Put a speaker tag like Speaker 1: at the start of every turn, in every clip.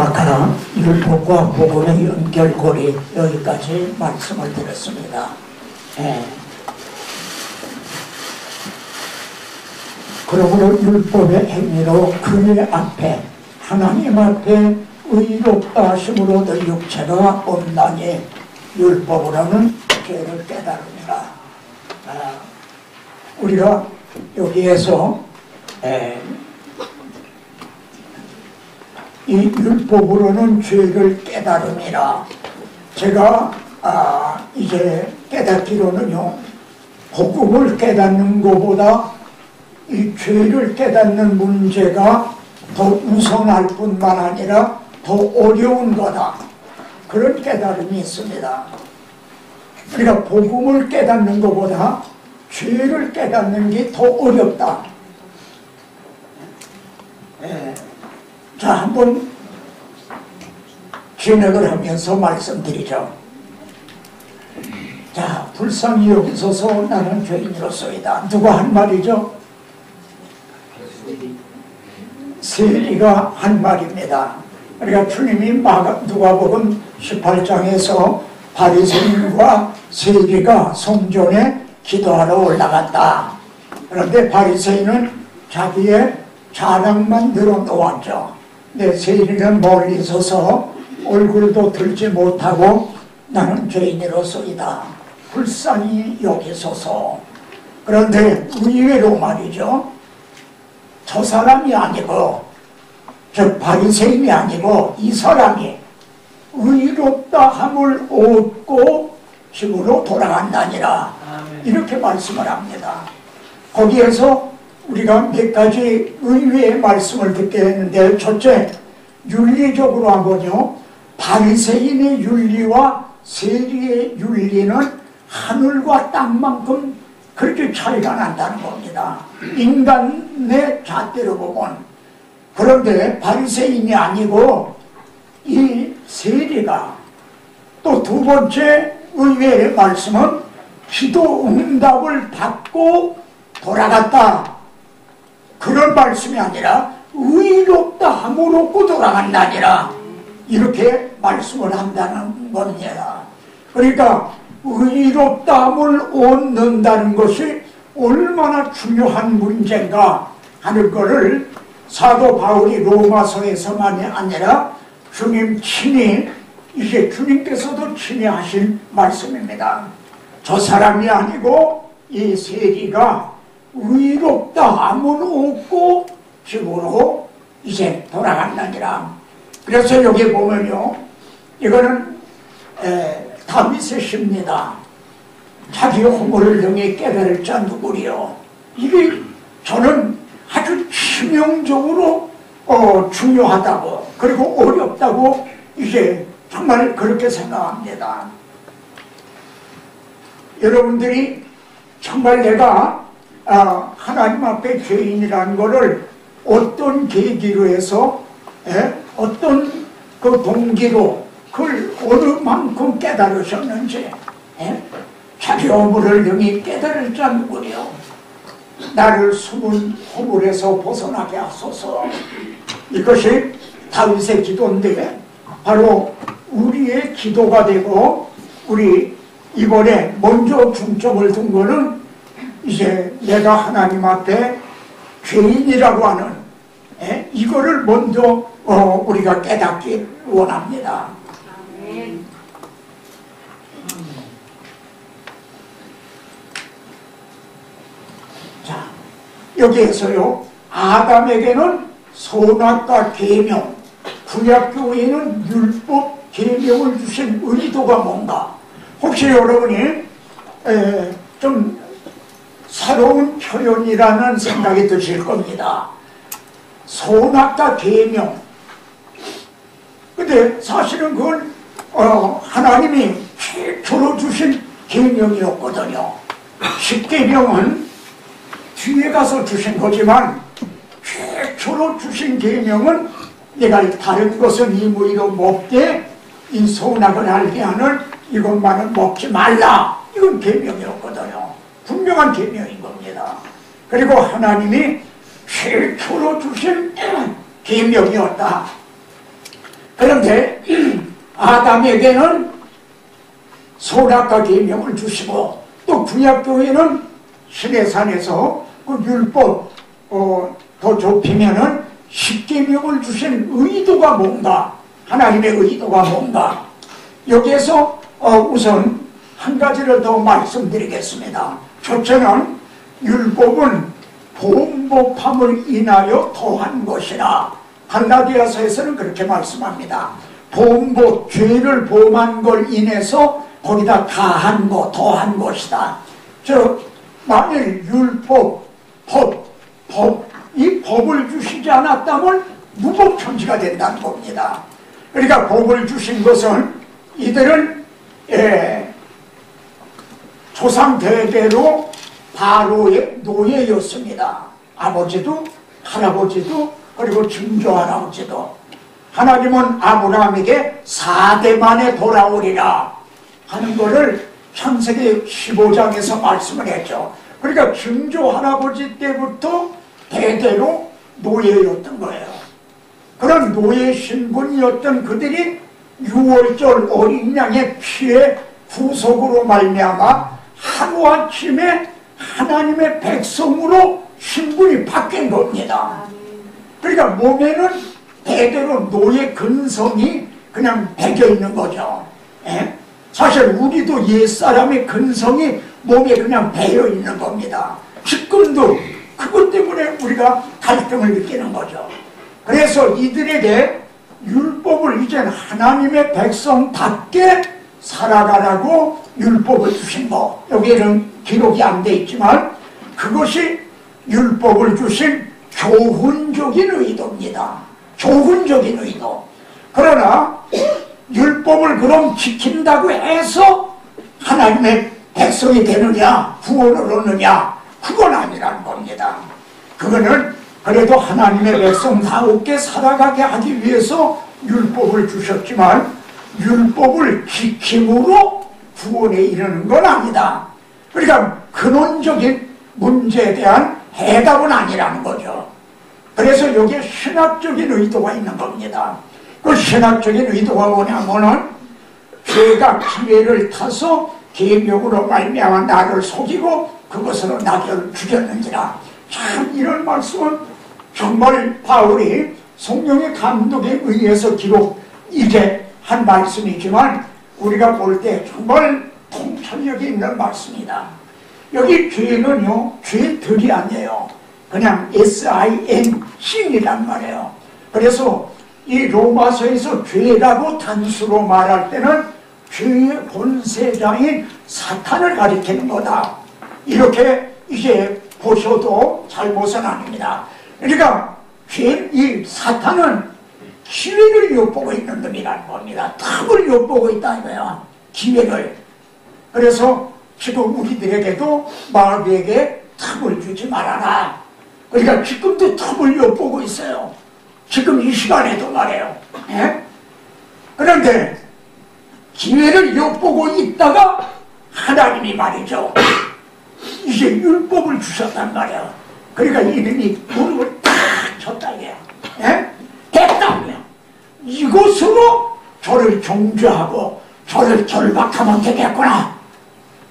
Speaker 1: 자, 아까 율법과 복음의 연결고리 여기까지 말씀을 드렸습니다. 그러므로 율법의 행위로 그의 앞에 하나님 앞에 의롭다 하심으로 너 육체가 온전히 율법으로는 죄를 깨달으니라. 우리가 여기에서 이 율법으로는 죄를 깨달음이라. 제가 이제 깨닫기로는요, 복음을 깨닫는 것보다 이 죄를 깨닫는 문제가 더 우선할 뿐만 아니라 더 어려운 거다, 그런 깨달음이 있습니다. 그러니까 복음을 깨닫는 것보다 죄를 깨닫는 게 더 어렵다. 자, 한번 진행을 하면서 말씀드리죠. 자, 불쌍히 여기소서 나는 죄인으로소이다. 누가 한 말이죠? 세리가 한 말입니다. 그러니까 주님이 누가복음 18장에서 바리새인과 세리가 성전에 기도하러 올라갔다. 그런데 바리새인은 자기의 자랑만 늘어놓았죠. 내 세리는 멀리 서서 얼굴도 들지 못하고 나는 죄인으로소이다. 불쌍히 여기소서. 그런데 의외로 말이죠, 저 사람이 아니고, 저 바리새인이 아니고 이 사람이 의롭다 함을 얻고 집으로 돌아간다니라. 이렇게 말씀을 합니다. 거기에서 우리가 몇 가지 의외의 말씀을 듣게 했는데, 첫째, 윤리적으로 하면요, 바리새인의 윤리와 세리의 윤리는 하늘과 땅만큼 그렇게 차이가 난다는 겁니다. 인간의 잣대로 보면. 그런데 바리새인이 아니고 이 세리가, 또 두 번째 의외의 말씀은 기도 응답을 받고 돌아갔다, 그런 말씀이 아니라 의롭다 함을 얻고 돌아간다니라, 이렇게 말씀을 한다는 겁니다. 그러니까 의롭다 함을 얻는다는 것이 얼마나 중요한 문제인가 하는 것을 사도 바울이 로마서에서만이 아니라 주님 친히, 이제 주님께서도 친히 하신 말씀입니다. 저 사람이 아니고 이 세리가 의롭다 함을 얻고 집으로 이제 돌아간다니라. 그래서 여기 보면요, 이거는 다윗의 시입니다. 자기 허물을 능히 깨달을 자 누구리요. 이게 저는 아주 치명적으로 중요하다고, 그리고 어렵다고 이제 정말 그렇게 생각합니다. 여러분들이 정말 내가 하나님 앞에 죄인이라는 것을 어떤 계기로 해서, 어떤 그 동기로 그걸 어느 만큼 깨달으셨는지, 자기 허물을 능히 깨달을 자 누구려. 나를 숨은 허물에서 벗어나게 하소서. 이것이 다윗의 기도인데 바로 우리의 기도가 되고, 우리 이번에 먼저 중점을 둔 거는 이제 내가 하나님 앞에 죄인이라고 하는 이거를 먼저 우리가 깨닫기 원합니다. 자, 여기에서요, 아담에게는 선악과 계명, 구약교회는 율법 계명을 주신 의도가 뭔가, 혹시 여러분이 좀 새로운 표현이라는 생각이 드실 겁니다. 선악과 계명. 근데 사실은 그건 하나님이 최초로 주신 계명이었거든요. 십계명은 뒤에 가서 주신 거지만 최초로 주신 계명은 내가 다른 것은 이무이로 먹되 이 선악을 알게 하는 이것만은 먹지 말라, 이건 계명이었거든요. 분명한 계명인 겁니다. 그리고 하나님이 최초로 주신 계명이었다. 그런데 아담에게는 선악과 계명을 주시고 또 구약교회는 시내산에서 그 율법 더 좁히면은 십계명을 주신 의도가 뭔가, 하나님의 의도가 뭔가, 여기에서 우선 한 가지를 더 말씀드리겠습니다. 첫째는 율법은 범법함을 인하여 더한 것이라. 갈라디아서에서는 그렇게 말씀합니다. 범법, 죄를 범한 걸 인해서 거기다 다한 것, 더한 것이다. 만일 율법, 이 법을 주시지 않았다면 무법천지가 된다는 겁니다. 그러니까 법을 주신 것은 이들은 조상 대대로 바로의 노예였습니다. 아버지도 할아버지도 그리고 증조할아버지도. 하나님은 아브라함에게 4대 만에 돌아오리라 하는 것을 창세기 15장에서 말씀을 했죠. 그러니까 증조할아버지 때부터 대대로 노예였던 거예요. 그런 노예 신분이었던 그들이 6월절 어린 양의 피의 구속으로 말미암아 하루아침에 하나님의 백성으로 신분이 바뀐 겁니다. 그러니까 몸에는 대대로 노예 근성이 그냥 배겨 있는 거죠. 사실 우리도 옛사람의 근성이 몸에 그냥 배어 있는 겁니다. 지금도 그것 때문에 우리가 갈등을 느끼는 거죠. 그래서 이들에게 율법을 이젠 하나님의 백성답게 살아가라고 율법을 주신 거, 여기에는 기록이 안 돼 있지만 그것이 율법을 주신 교훈적인 의도입니다. 교훈적인 의도. 그러나 율법을 그럼 지킨다고 해서 하나님의 백성이 되느냐, 구원을 얻느냐, 그건 아니라는 겁니다. 그거는 그래도 하나님의 백성다우게 살아가게 하기 위해서 율법을 주셨지만 율법을 지킴으로 구원에 이르는 건 아니다. 그러니까 근원적인 문제에 대한 해답은 아니라는 거죠. 그래서 여기에 신학적인 의도가 있는 겁니다. 그 신학적인 의도가 뭐냐면은 죄가 기회를 타서 계명으로 말미암아 나를 속이고 그것으로 나를 죽였는지라. 참 이런 말씀은 정말 바울이 성령의 감독에 의해서 이제 한 말씀이지만 우리가 볼 때 정말 통찰력이 있는 말씀이다. 여기 죄는요, 죄들이 아니에요. 그냥 SIN이란 말이에요. 그래서 이 로마서에서 죄라고 단수로 말할 때는 죄의 본세자인 사탄을 가리키는 거다. 이렇게 이제 보셔도 잘못은 아닙니다. 그러니까 이 사탄은 기회를 엿보고 있는 놈이라는 겁니다. 틈을 엿보고 있다 이거야. 기회를. 그래서 지금 우리들에게도 마귀에게 틈을 주지 말아라. 그러니까 지금도 틈을 엿보고 있어요. 지금 이 시간에도 말이에요. 그런데 기회를 엿보고 있다가 하나님이 말이죠. 이제 율법을 주셨단 말이에요. 그러니까 이놈이 무릎을 탁 쳤다 이게요. 됐다고요. 이것으로 저를 정죄하고 저를 결박하면 되겠구나.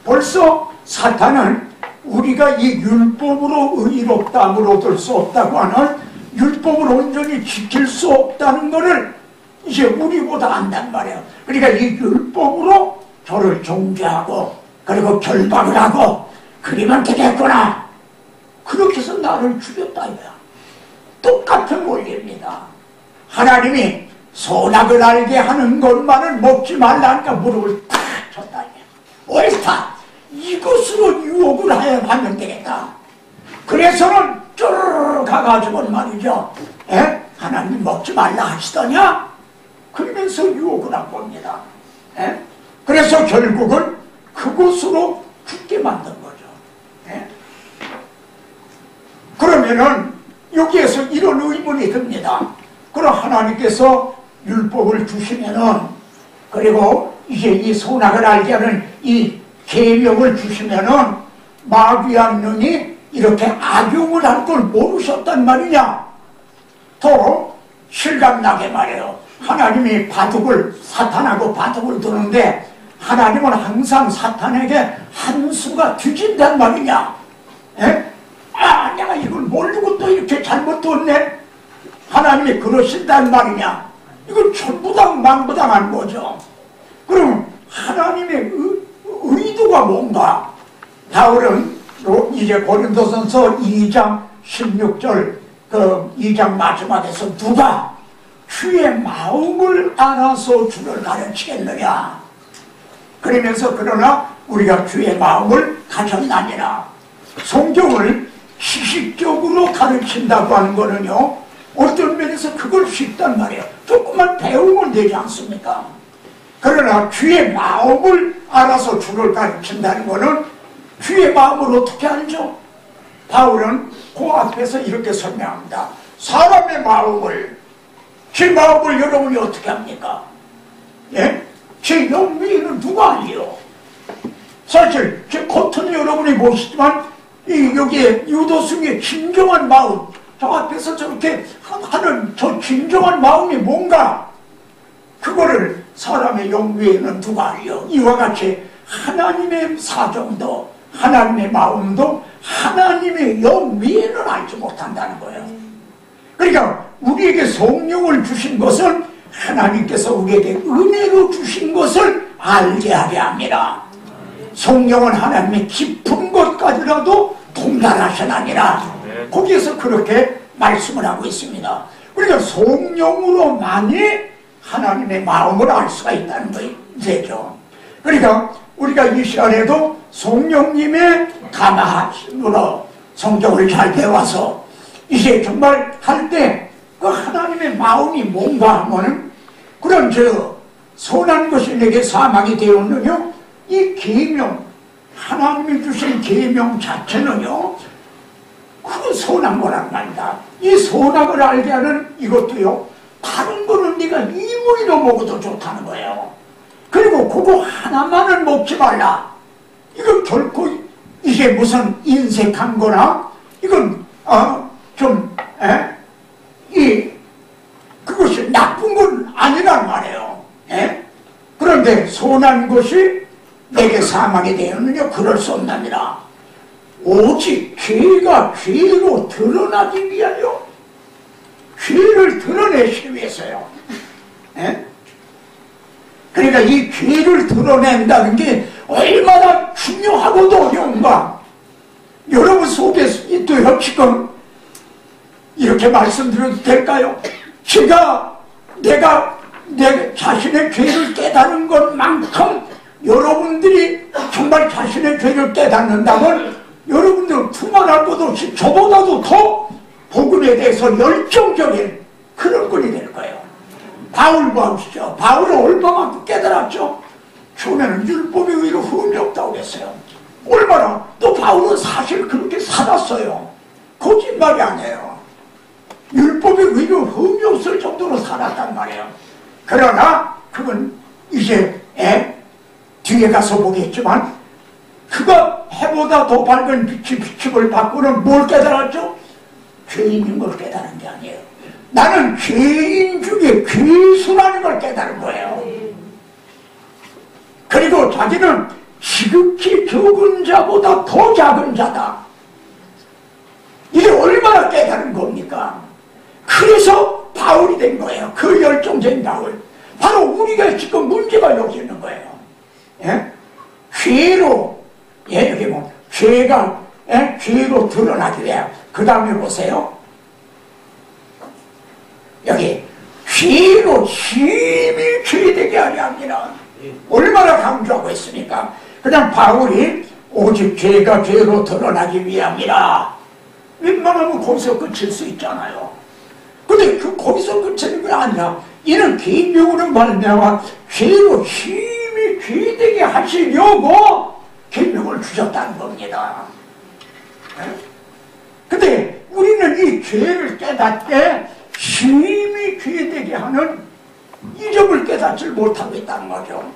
Speaker 1: 벌써 사탄은 우리가 이 율법으로 의롭다함을 얻을 수 없다고 하는 율법을 온전히 지킬 수 없다는 것을 이제 우리보다 안단 말이에요. 그러니까 이 율법으로 저를 정죄하고 그리고 결박을 하고 그러면 되겠구나. 그렇게 해서 나를 죽였다 이거야. 똑같은 원리입니다. 하나님이 선악을 알게 하는 것만을 먹지 말라니까 무릎을 탁 쳤다 이거야. 옳다. 이것으로 유혹을 하면 되겠다. 그래서는 쭈르르 가가지고는 말이죠. 하나님 먹지 말라 하시더냐? 그러면서 유혹을 한 겁니다. 그래서 결국은 그것으로 죽게 만든 거죠. 그러면은 여기에서 이런 의문이 듭니다. 그럼 하나님께서 율법을 주시면은, 그리고 이제 이 선악을 알게 하는 이 계명을 주시면은 마귀한 눈이 이렇게 악용을 할 걸 모르셨단 말이냐? 더 실감나게 말해요. 하나님이 사탄하고 바둑을 두는데 하나님은 항상 사탄에게 한 수가 뒤진단 말이냐? 에? 아, 내가 이걸 모르고 또 이렇게 잘못 뒀네? 하나님이 그러신단 말이냐? 이건 천부당만부당한 거죠. 그럼 하나님의 의도가 뭔가? 바울은 이제 고린도전서 2장 16절 그 2장 마지막에서 누가 주의 마음을 알아서 주를 가르치겠느냐? 그러면서 그러나 우리가 주의 마음을 가졌나니라. 성경을 지식적으로 가르친다고 하는 거는요, 어떤 면에서 그걸 쉽단 말이에요. 조금만 배우면 되지 않습니까? 그러나 주의 마음을 알아서 주를 가르친다는 거는 주의 마음을 어떻게 알죠? 바울은 그 앞에서 이렇게 설명합니다. 사람의 마음을, 제 마음을 여러분이 어떻게 합니까? 예? 제 영미는 누가 알려? 사실 제 겉은 여러분이 보시지만 여기에 유도승의 진정한 마음, 저 앞에서 저렇게 하는 저 진정한 마음이 뭔가, 그거를 사람의 영미에는 누가 알려? 이와 같이 하나님의 사정도 하나님의 마음도 하나님의 영미에는 알지 못한다는 거예요. 그러니까 우리에게 성령을 주신 것은 하나님께서 우리에게 은혜로 주신 것을 알게 하려 합니다. 성령은 하나님의 깊은 것까지라도 통달하시나니라. 거기에서 그렇게 말씀을 하고 있습니다. 그러니까 성령으로만이 하나님의 마음을 알 수가 있다는 거죠. 그러니까 우리가 이 시간에도 성령님의 감화하심으로 성경을 잘 배워서 이제 정말 할 때 그 하나님의 마음이 뭔가 하면은 그런 선한 것이 내게 사망이 되었느냐, 이 계명, 하나님이 주신 계명 자체는요, 그 선한 거란 말이다. 이 선악을 알게 하는 이것도요, 다른 거는 네가 이무리로 먹어도 좋다는 거예요. 그리고 그거 하나만은 먹지 말라. 이건 결코 이게 무슨 인색한 거나 이건 그것이 나쁜 건 아니란 말이에요. 그런데 선한 것이 내게 사망이 되었느냐, 그럴 수 없느니라. 오직 죄가 죄로 드러나기 위하여, 죄를 드러내시기 위해서요. 그러니까 이 죄를 드러낸다는 게 얼마나 중요하고도 어려운가. 여러분 속에 있도요, 지금 이렇게 말씀드려도 될까요? 내가 내 자신의 죄를 깨달은 것만큼 여러분들이 정말 자신의 죄를 깨닫는다면 여러분들 두말할 것 없이 저보다도 더 복음에 대해서 열정적인 그런 꾼이 될 거예요. 바울 보시죠. 바울은 얼마만큼 깨달았죠? 처음에는 율법의 의로 흠이 없다고 했어요. 얼마나, 또 바울은 사실 그렇게 살았어요. 거짓말이 아니에요. 율법의 의로 흠이 없을 정도로 살았단 말이에요. 그러나 그건 이제 뒤에 가서 보겠지만 그가 해보다 더 밝은 빛이 비침을 받고는 뭘 깨달았죠? 죄인인 걸 깨달은 게 아니에요. 나는 죄인 중에 괴수라는 걸 깨달은 거예요. 그리고 자기는 지극히 적은 자보다 더 작은 자다. 이게 얼마나 깨달은 겁니까? 그래서 바울이 된 거예요. 그 열정적인 바울. 바로 우리가 지금 문제가 여기 있는 거예요. 죄로, 여기 뭐 죄가 죄로 드러나게 돼요. 그 다음에 보세요. 여기 죄로 힘이 죄되게 하려 합니다. 얼마나 강조하고 있습니까? 그냥 바울이 오직 죄가 죄로 드러나기 위함이라. 웬만하면 거기서 끝일 수 있잖아요. 근데 거기서 끝이는 게 아니라 이는 계명으로 말미암아 죄로 힘이 죄되게 하시려고 계명을 주셨다는 겁니다. 근데 우리는 이 죄를 깨닫게 힘이 죄되게 하는 이 점을 깨닫지 못하고 있다는 거죠.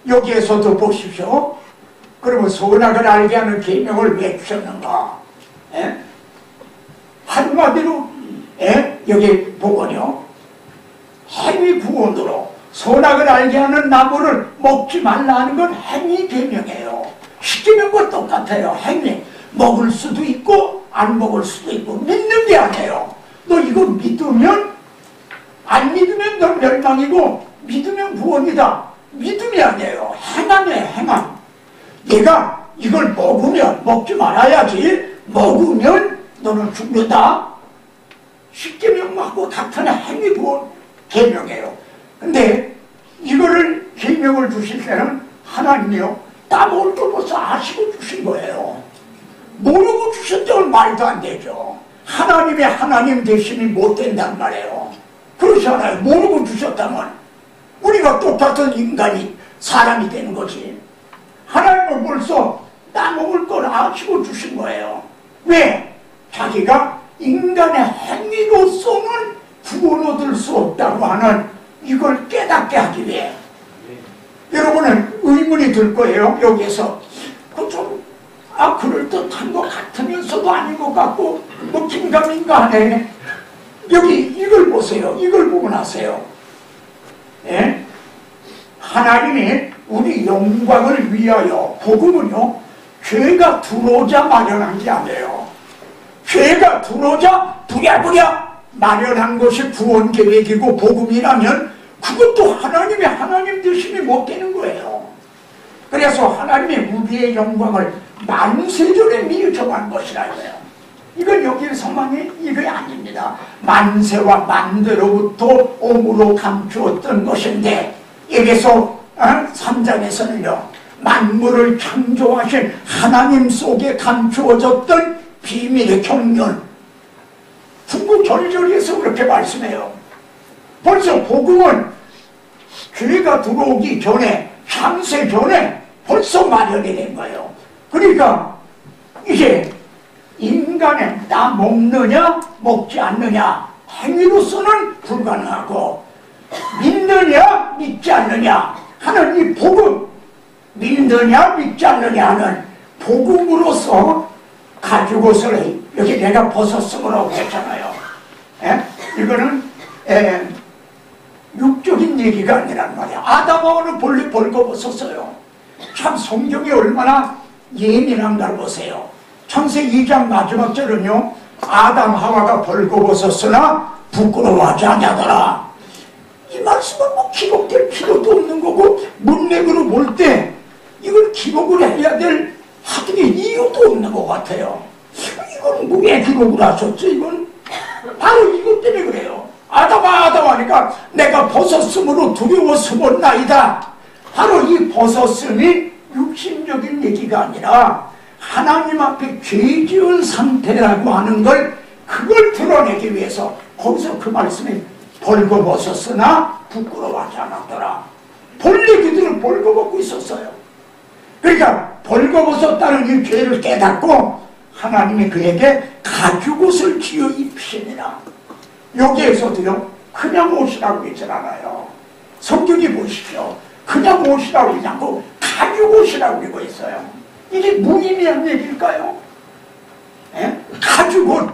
Speaker 1: 여기에서도 보십시오. 그러면 선악을 알게 하는 계명을 왜 주셨는가? 한마디로 여기 보건요, 행위 구원으로 선악을 알게 하는 나무를 먹지 말라는 건 행위 계명이에요. 십계명과 똑같아요. 행위. 먹을 수도 있고 안 먹을 수도 있고 믿는 게 아니에요. 너 이거 믿으면, 안 믿으면 너 멸망이고 믿으면 구원이다. 믿음이 아니에요. 행함이에요. 행함. 내가 이걸 먹으면, 먹지 말아야지, 먹으면 너는 죽는다. 십계명하고 같은 행위 구원 계명이에요. 근데 이거를 계명을 주실 때는 하나님이요 따먹을 걸 벌써 아시고 주신 거예요. 모르고 주셨다면 말도 안 되죠. 하나님의 하나님 대신이 못 된단 말이에요. 그렇지 않아요? 모르고 주셨다면 우리가 똑같은 인간이 사람이 되는 거지. 하나님은 벌써 따먹을 걸 아시고 주신 거예요. 왜? 자기가 인간의 행위로서는 구원 얻을 수 없다고 하는 이걸 깨닫게 하기 위해. 여러분은 의문이 들 거예요. 여기에서 좀 그럴듯한 것 같으면서도 아닌 것 같고 뭐 긴가민가 하네. 여기 이걸 보세요. 이걸 보고 나세요. 예? 하나님이 우리 영광을 위하여, 복음은요 죄가 들어오자 마련한 게 아니에요. 죄가 들어오자 부랴부랴 마련한 것이 구원 계획이고 복음이라면 그것도 하나님의 하나님 되심이 못 되는 거예요. 그래서 하나님의 우리의 영광을 만세전에 미리 정한 것이라고요. 이건 여기 성경이 이게 아닙니다. 만세와 만대로부터 om으로 감추었던 것인데, 여기서 3장에서는요 만물을 창조하신 하나님 속에 감추어졌던 비밀의 경륜, 중국 절절히에서 그렇게 말씀해요. 벌써 복음은 죄가 들어오기 전에, 창세 전에 벌써 마련이 된 거예요. 그러니까 이제 인간은 나 먹느냐 먹지 않느냐 행위로서는 불가능하고, 믿느냐 믿지 않느냐 하는 이 복음, 믿느냐 믿지 않느냐 하는 복음으로서 가죽옷을 여기 내가 벗었으므로 했잖아요. 이거는 육적인 얘기가 아니란 말이야. 아담하고는 본래 벌거벗었어요. 참 성경이 얼마나 예민한가 보세요. 창세기 2장 마지막 절은요 아담 하와가 벌거벗었으나 부끄러워하지 않냐더라. 이 말씀은 뭐 기록될 필요도 없는 거고, 문맥으로 볼 때 이걸 기록을 해야 될 하등의 이유도 없는 것 같아요. 이건 왜 기록을 하셨죠? 이건 바로 이것 때문에 그래요. 아담아 하니까 내가 벗었으므로 두려워 숨었나이다. 바로 이 벗었음이 육신적인 얘기가 아니라 하나님 앞에 죄 지은 상태라고 하는 걸, 그걸 드러내기 위해서 거기서 그 말씀이 벌거벗었으나 부끄러워하지 않았더라. 본래 그들은 벌거벗고 있었어요. 그러니까 벌거벗었다는 이 죄를 깨닫고 하나님이 그에게 가죽옷을 지어 입히시니라. 여기에서도요 그냥 옷이라고 그러지 않아요. 성경이 보십시오. 그냥 옷이라고 그러지 않고 가죽옷이라고 그러고 있어요. 이게 무의미한 얘기일까요? 가죽옷,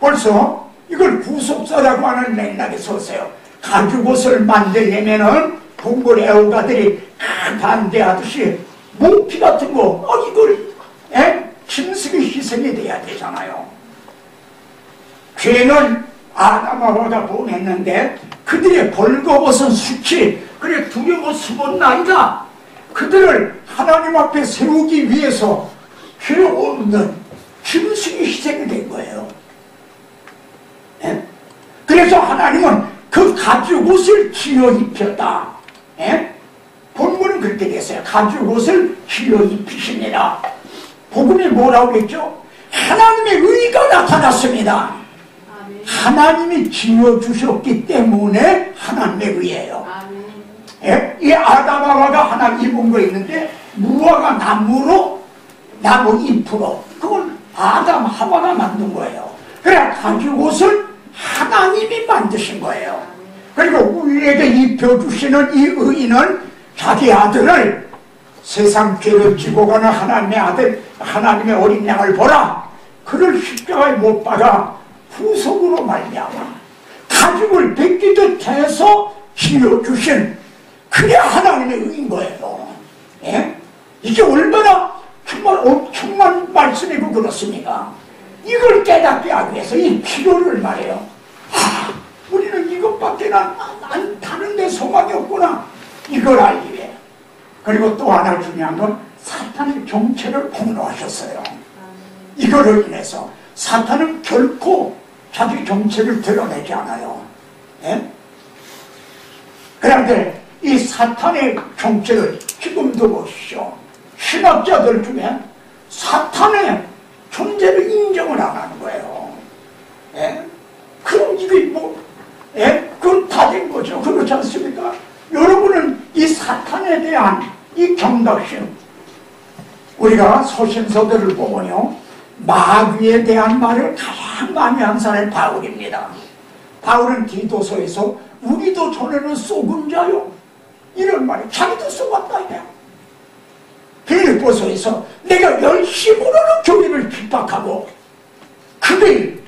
Speaker 1: 벌써 이걸 구속사라고 하는 맥락에 섰어요. 가죽옷을 만들려면은 동굴 애호가들이 반대하듯이 모피 같은 거, 이걸 짐승의 희생이 돼야 되잖아요. 죄는 아담하와가 범했는데 그들의 벌거벗은 수치, 그래 두려워 숨었나이다. 그들을 하나님 앞에 세우기 위해서 죄 없는 짐승이 희생이 된 거예요. 그래서 하나님은 그 가죽옷을 지어 입혔다. 본문은 그렇게 됐어요. 가죽옷을 지어 입히시니라. 복음이 뭐라고 했죠? 하나님의 의가 나타났습니다. 하나님이 지어주셨기 때문에 하나님의 의예요. 이 아담하와가 하나 입은 거 있는데 무화과 나무로, 나무 잎으로, 그걸 아담 하와가 만든 거예요. 그래 가죽옷을 하나님이 만드신 거예요. 그리고 우리에게 입혀주시는 이 의인은 자기 아들을, 세상 죄를 지고 가는 하나님의 아들, 하나님의 어린 양을 보라, 그를 십자가에 못 박아 후속으로 말미암아 가죽을 벗기듯 해서 지어주신 그게 하나님의 의인 거예요. 예? 이게 얼마나 정말 엄청난 말씀이고 그렇습니까? 이걸 깨닫게 하기 위해서 이 필요를 말해요. 우리는 이것밖에 다른 데 소망이 없구나. 이걸 알기 위해. 그리고 또 하나 중요한 건 사탄의 정체를 폭로하셨어요. 이거로 인해서 사탄은 결코 자기 정체를 드러내지 않아요. 예? 그런데 이 사탄의 정체를 지금도 보시죠. 신학자들 중에 사탄의 존재를 인정을 안 하는 거예요. 예? 그럼 이게 뭐, 예? 그건 다 된 거죠. 그렇지 않습니까? 여러분은 이 사탄에 대한 이 경각심, 우리가 서신서들을 보면요, 마귀에 대한 말을 가장 많이 한 사람이 바울입니다. 바울은 디도서에서 우리도 전에는 속은 자요, 이런 말이 자기도 속았다 이래요. 빌립보서에서 내가 열심으로는 교회를 핍박하고 그게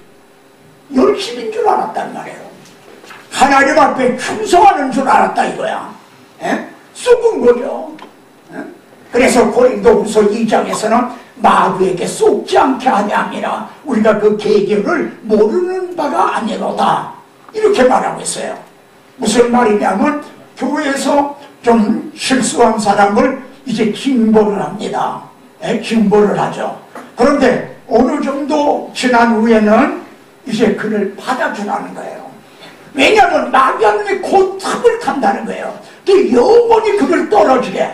Speaker 1: 열심인 줄 알았단 말이에요. 하나님 앞에 충성하는 줄 알았다 이거야. 에? 속은 거죠. 에? 그래서 고린도후서 2장에서는 마귀에게 속지 않게 하냐 아니라 우리가 그 계계를 모르는 바가 아니로다 이렇게 말하고 있어요. 무슨 말이냐면 교회에서 좀 실수한 사람을 이제 징벌을 합니다. 징벌을 하죠. 그런데 어느 정도 지난 후에는 이제 그를 받아주라는 거예요. 왜냐하면 마귀는 곧 탑을 탄다는 거예요. 그 영원히 그를 떨어지게,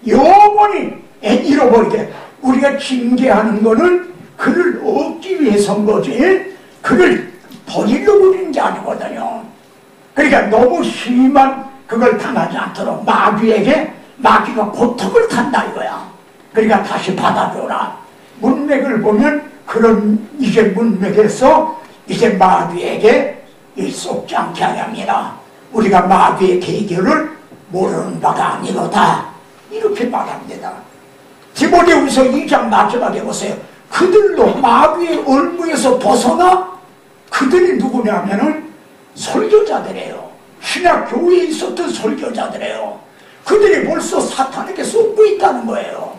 Speaker 1: 영원히 잃어버리게. 우리가 징계하는 거는 그를 얻기 위해서인 거지 그를 버리려고 그러는 게 아니거든요. 그러니까 너무 심한 그걸 당하지 않도록 마귀가 고통을 탄다 이거야. 그러니까 다시 받아줘라. 문맥을 보면 그런 이제 문맥에서 이제 마귀에게 속지 않게 하렵니다. 우리가 마귀의 계계를 모르는 바가 아니로다 이렇게 말합니다. 디모데후서 2장 마지막에 보세요. 그들도 마귀의 얼무에서 벗어나 그들이 누구냐면은 설교자들이에요. 신약 교회에 있었던 설교자들이에요. 그들이 벌써 사탄에게 속고 있다는 거예요.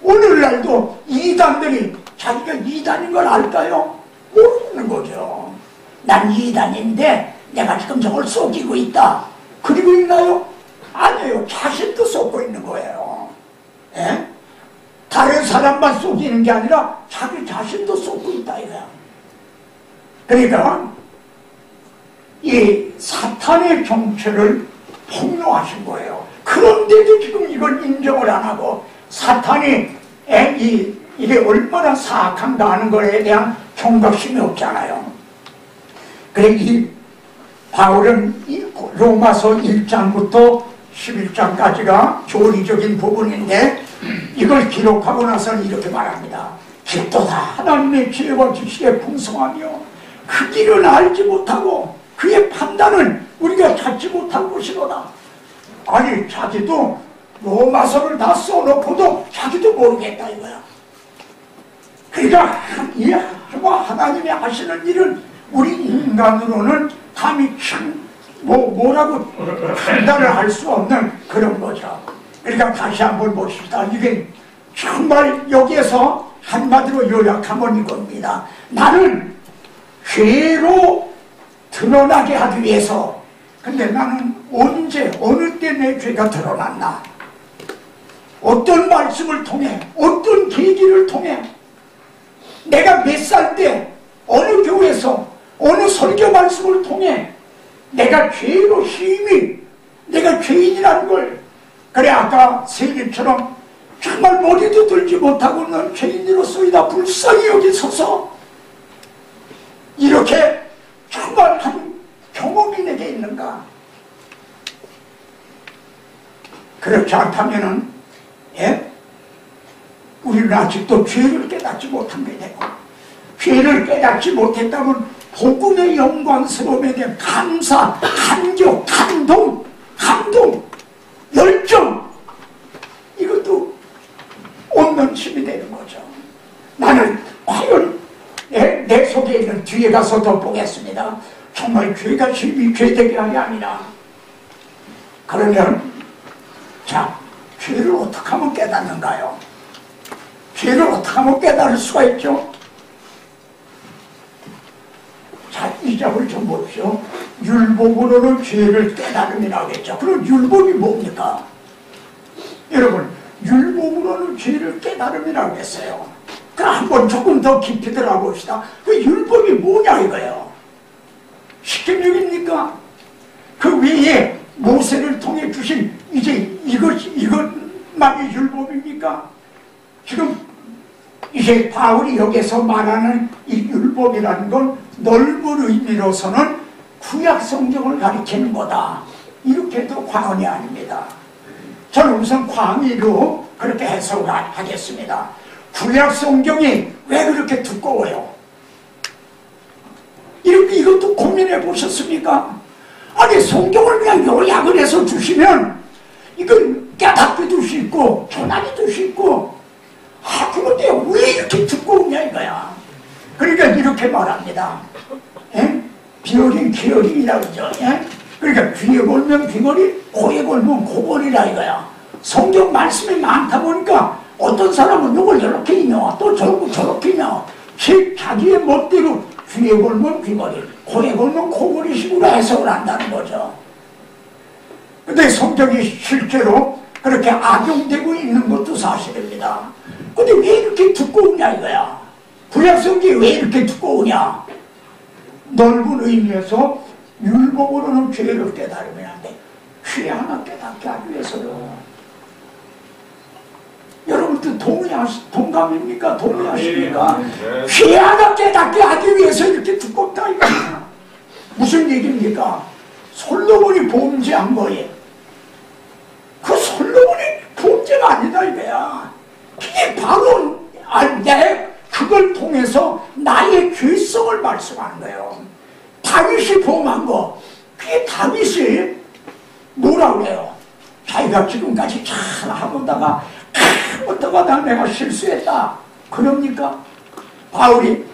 Speaker 1: 오늘날도 이단들이 자기가 이단인 걸 알까요? 모르는 거죠. 난 이단인데 내가 지금 저걸 속이고 있다. 그리고 있나요? 아니에요. 자신도 속고 있는 거예요. 예? 다른 사람만 속이는 게 아니라 자기 자신도 속고 있다 이거야. 그러니까 이 사탄의 정체를 폭로하신 거예요. 그런데도 지금 이걸 인정을 안 하고 사탄이 이게 얼마나 사악한가 하는 것에 대한 경각심이 없잖아요. 그래 이 바울은 이 로마서 1장부터 11장까지가 조리적인 부분인데 이걸 기록하고 나서는 이렇게 말합니다. 깊도다 하나님의 지혜와 지식의 풍성하며 그 길은 알지 못하고 그의 판단은 우리가 찾지 못할 것이로다. 아니 자기도 로마서를 다 써놓고도 자기도 모르겠다 이거야. 그러니까 정말 하나님이 하시는 일은 우리 인간으로는 감히 뭐라고 판단을 할 수 없는 그런 거죠. 그러니까 다시 한번 봅시다. 이게 정말 여기에서 한마디로 요약하면 이겁니다. 나는 죄로 드러나게 하기 위해서. 근데 나는 언제 어느 때 내 죄가 드러났나? 어떤 말씀을 통해 어떤 계기를 통해 내가 몇 살 때 어느 교회에서 어느 설교 말씀을 통해 내가 죄로 힘이 내가 죄인이라는 걸 그래 아까 세리처럼 정말 머리도 들지 못하고 넌 죄인으로서이다 불쌍히 여기 서서 이렇게 정말 한 경험이 내게 있는가? 그렇지 않다면은 우리는 아직도 죄를 깨닫지 못한 게 되고 죄를 깨닫지 못했다면 복음의 영광스러움에 대한 감사, 감격, 감동, 열정 이것도 없는 힘이 되는 거죠. 나는 과연 내 속에 있는 뒤에 가서 더 보겠습니다. 정말 죄가 심히 죄되게 하게 아니라. 그러면 자, 죄를 어떻게 하면 깨닫는가요? 죄를 어떻게 하면 깨달을 수가 있죠? 자, 이 장을 좀 보십시오. 율법으로는 죄를 깨달음이라고 했죠. 그럼 율법이 뭡니까? 여러분, 율법으로는 죄를 깨달음이라고 했어요. 그럼 한번 조금 더 깊이 들어봅시다. 그 율법이 뭐냐 이거예요. 십계명입니까? 그 외에 모세를 통해 주신 이제 이것만이 율법입니까? 지금 이제 바울이 여기서 말하는 이 율법이라는 건 넓은 의미로서는 구약 성경을 가리키는 거다. 이렇게도 과언이 아닙니다. 저는 우선 광의로 그렇게 해석을 하겠습니다. 구약 성경이 왜 그렇게 두꺼워요? 이렇게 이것도 고민해 보셨습니까? 아니 성경을 그냥 요약을 해서 주시면 이건 깨닫기도 쉽고 전하기도 쉽고 그런데 왜 이렇게 두꺼우냐 이거야. 그러니까 이렇게 말합니다. 비어린 기어린이라 그러죠. 그러니까 귀에 걸면 귀걸이, 코에 걸면 코걸이라 이거야. 성경 말씀이 많다 보니까 어떤 사람은 이걸 이렇게 인용, 또 저렇게 인용, 자기의 멋대로 귀에 걸면 귀걸이, 코에 걸면 코걸이 식으로 해석을 한다는 거죠. 근데 성경이 실제로 그렇게 악용되고 있는 것도 사실입니다. 근데 왜 이렇게 두꺼우냐 이거야. 구약성경이 왜 이렇게 두꺼우냐. 넓은 의미에서 율법으로는 죄를 깨달으면 안 돼. 죄 하나 깨닫게 하기 위해서요. 여러분들 동감입니까? 동의하십니까? 죄 하나 깨닫게 하기 위해서 이렇게 두껍다 이거야. 무슨 얘기입니까? 솔로몬이 범죄한 거예요. 그 솔로몬이 범죄가 아니다 이거야. 그게 바로 그걸 통해서 나의 죄성을 말씀하는 거예요. 다윗이 범한 거, 그게 다윗이 뭐라 그래요? 자기가 지금까지 잘 하고다가 어떠가 내가 실수했다. 그럽니까?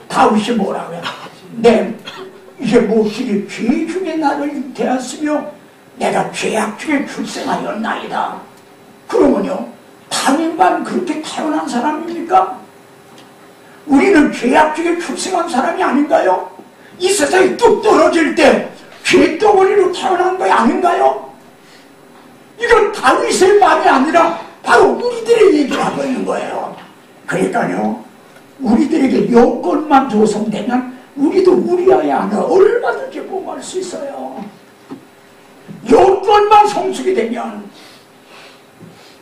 Speaker 1: 다윗이 뭐라 그래요? 이제 몹시리 죄 중에 나를 잉태하였으며 내가 죄악 중에 출생하였나이다. 그러면요, 다윗만 그렇게 태어난 사람입니까? 우리는 죄악 중에 출생한 사람이 아닌가요? 이 세상에 뚝 떨어질 때 죄덩어리로 태어난 거 아닌가요? 이건 다윗의 말이 아니라 바로 우리들의 얘기를 하고 있는 거예요. 그러니까요, 우리들에게 여건만 조성되면 우리도 우리 아이 안에 얼마든지 보호할 수 있어요. 여건만 성숙이 되면.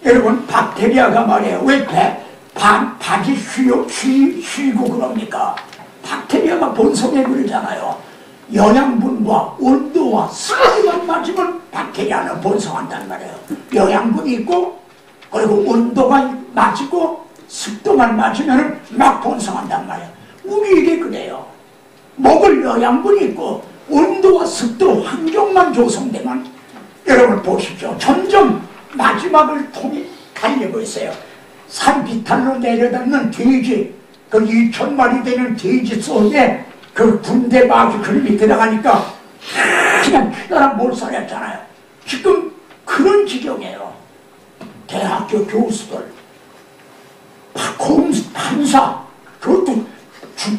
Speaker 1: 여러분, 박테리아가 말이에요. 왜 박이 쉬고 그럽니까? 박테리아가 본성에 그러잖아요. 영양분과 온도와 습기만 맞으면 박테리아는 번성한단 말이에요. 영양분이 있고 그리고 온도가 맞고 습도만 맞으면 막 번성한단 말이에요. 우리에게 그래요. 먹을 영양분이 있고 온도와 습도 환경만 조성되면 여러분 보십시오. 점점 마지막을 통해 달리고 있어요. 산 비탈로 내려다니는 돼지, 그 2,000마리 되는 돼지 속에 그 군대 바지 그림이 들어가니까 그냥 피가 몰살했잖아요. 지금 그런 지경이에요. 대학교 교수들, 판사, 그것도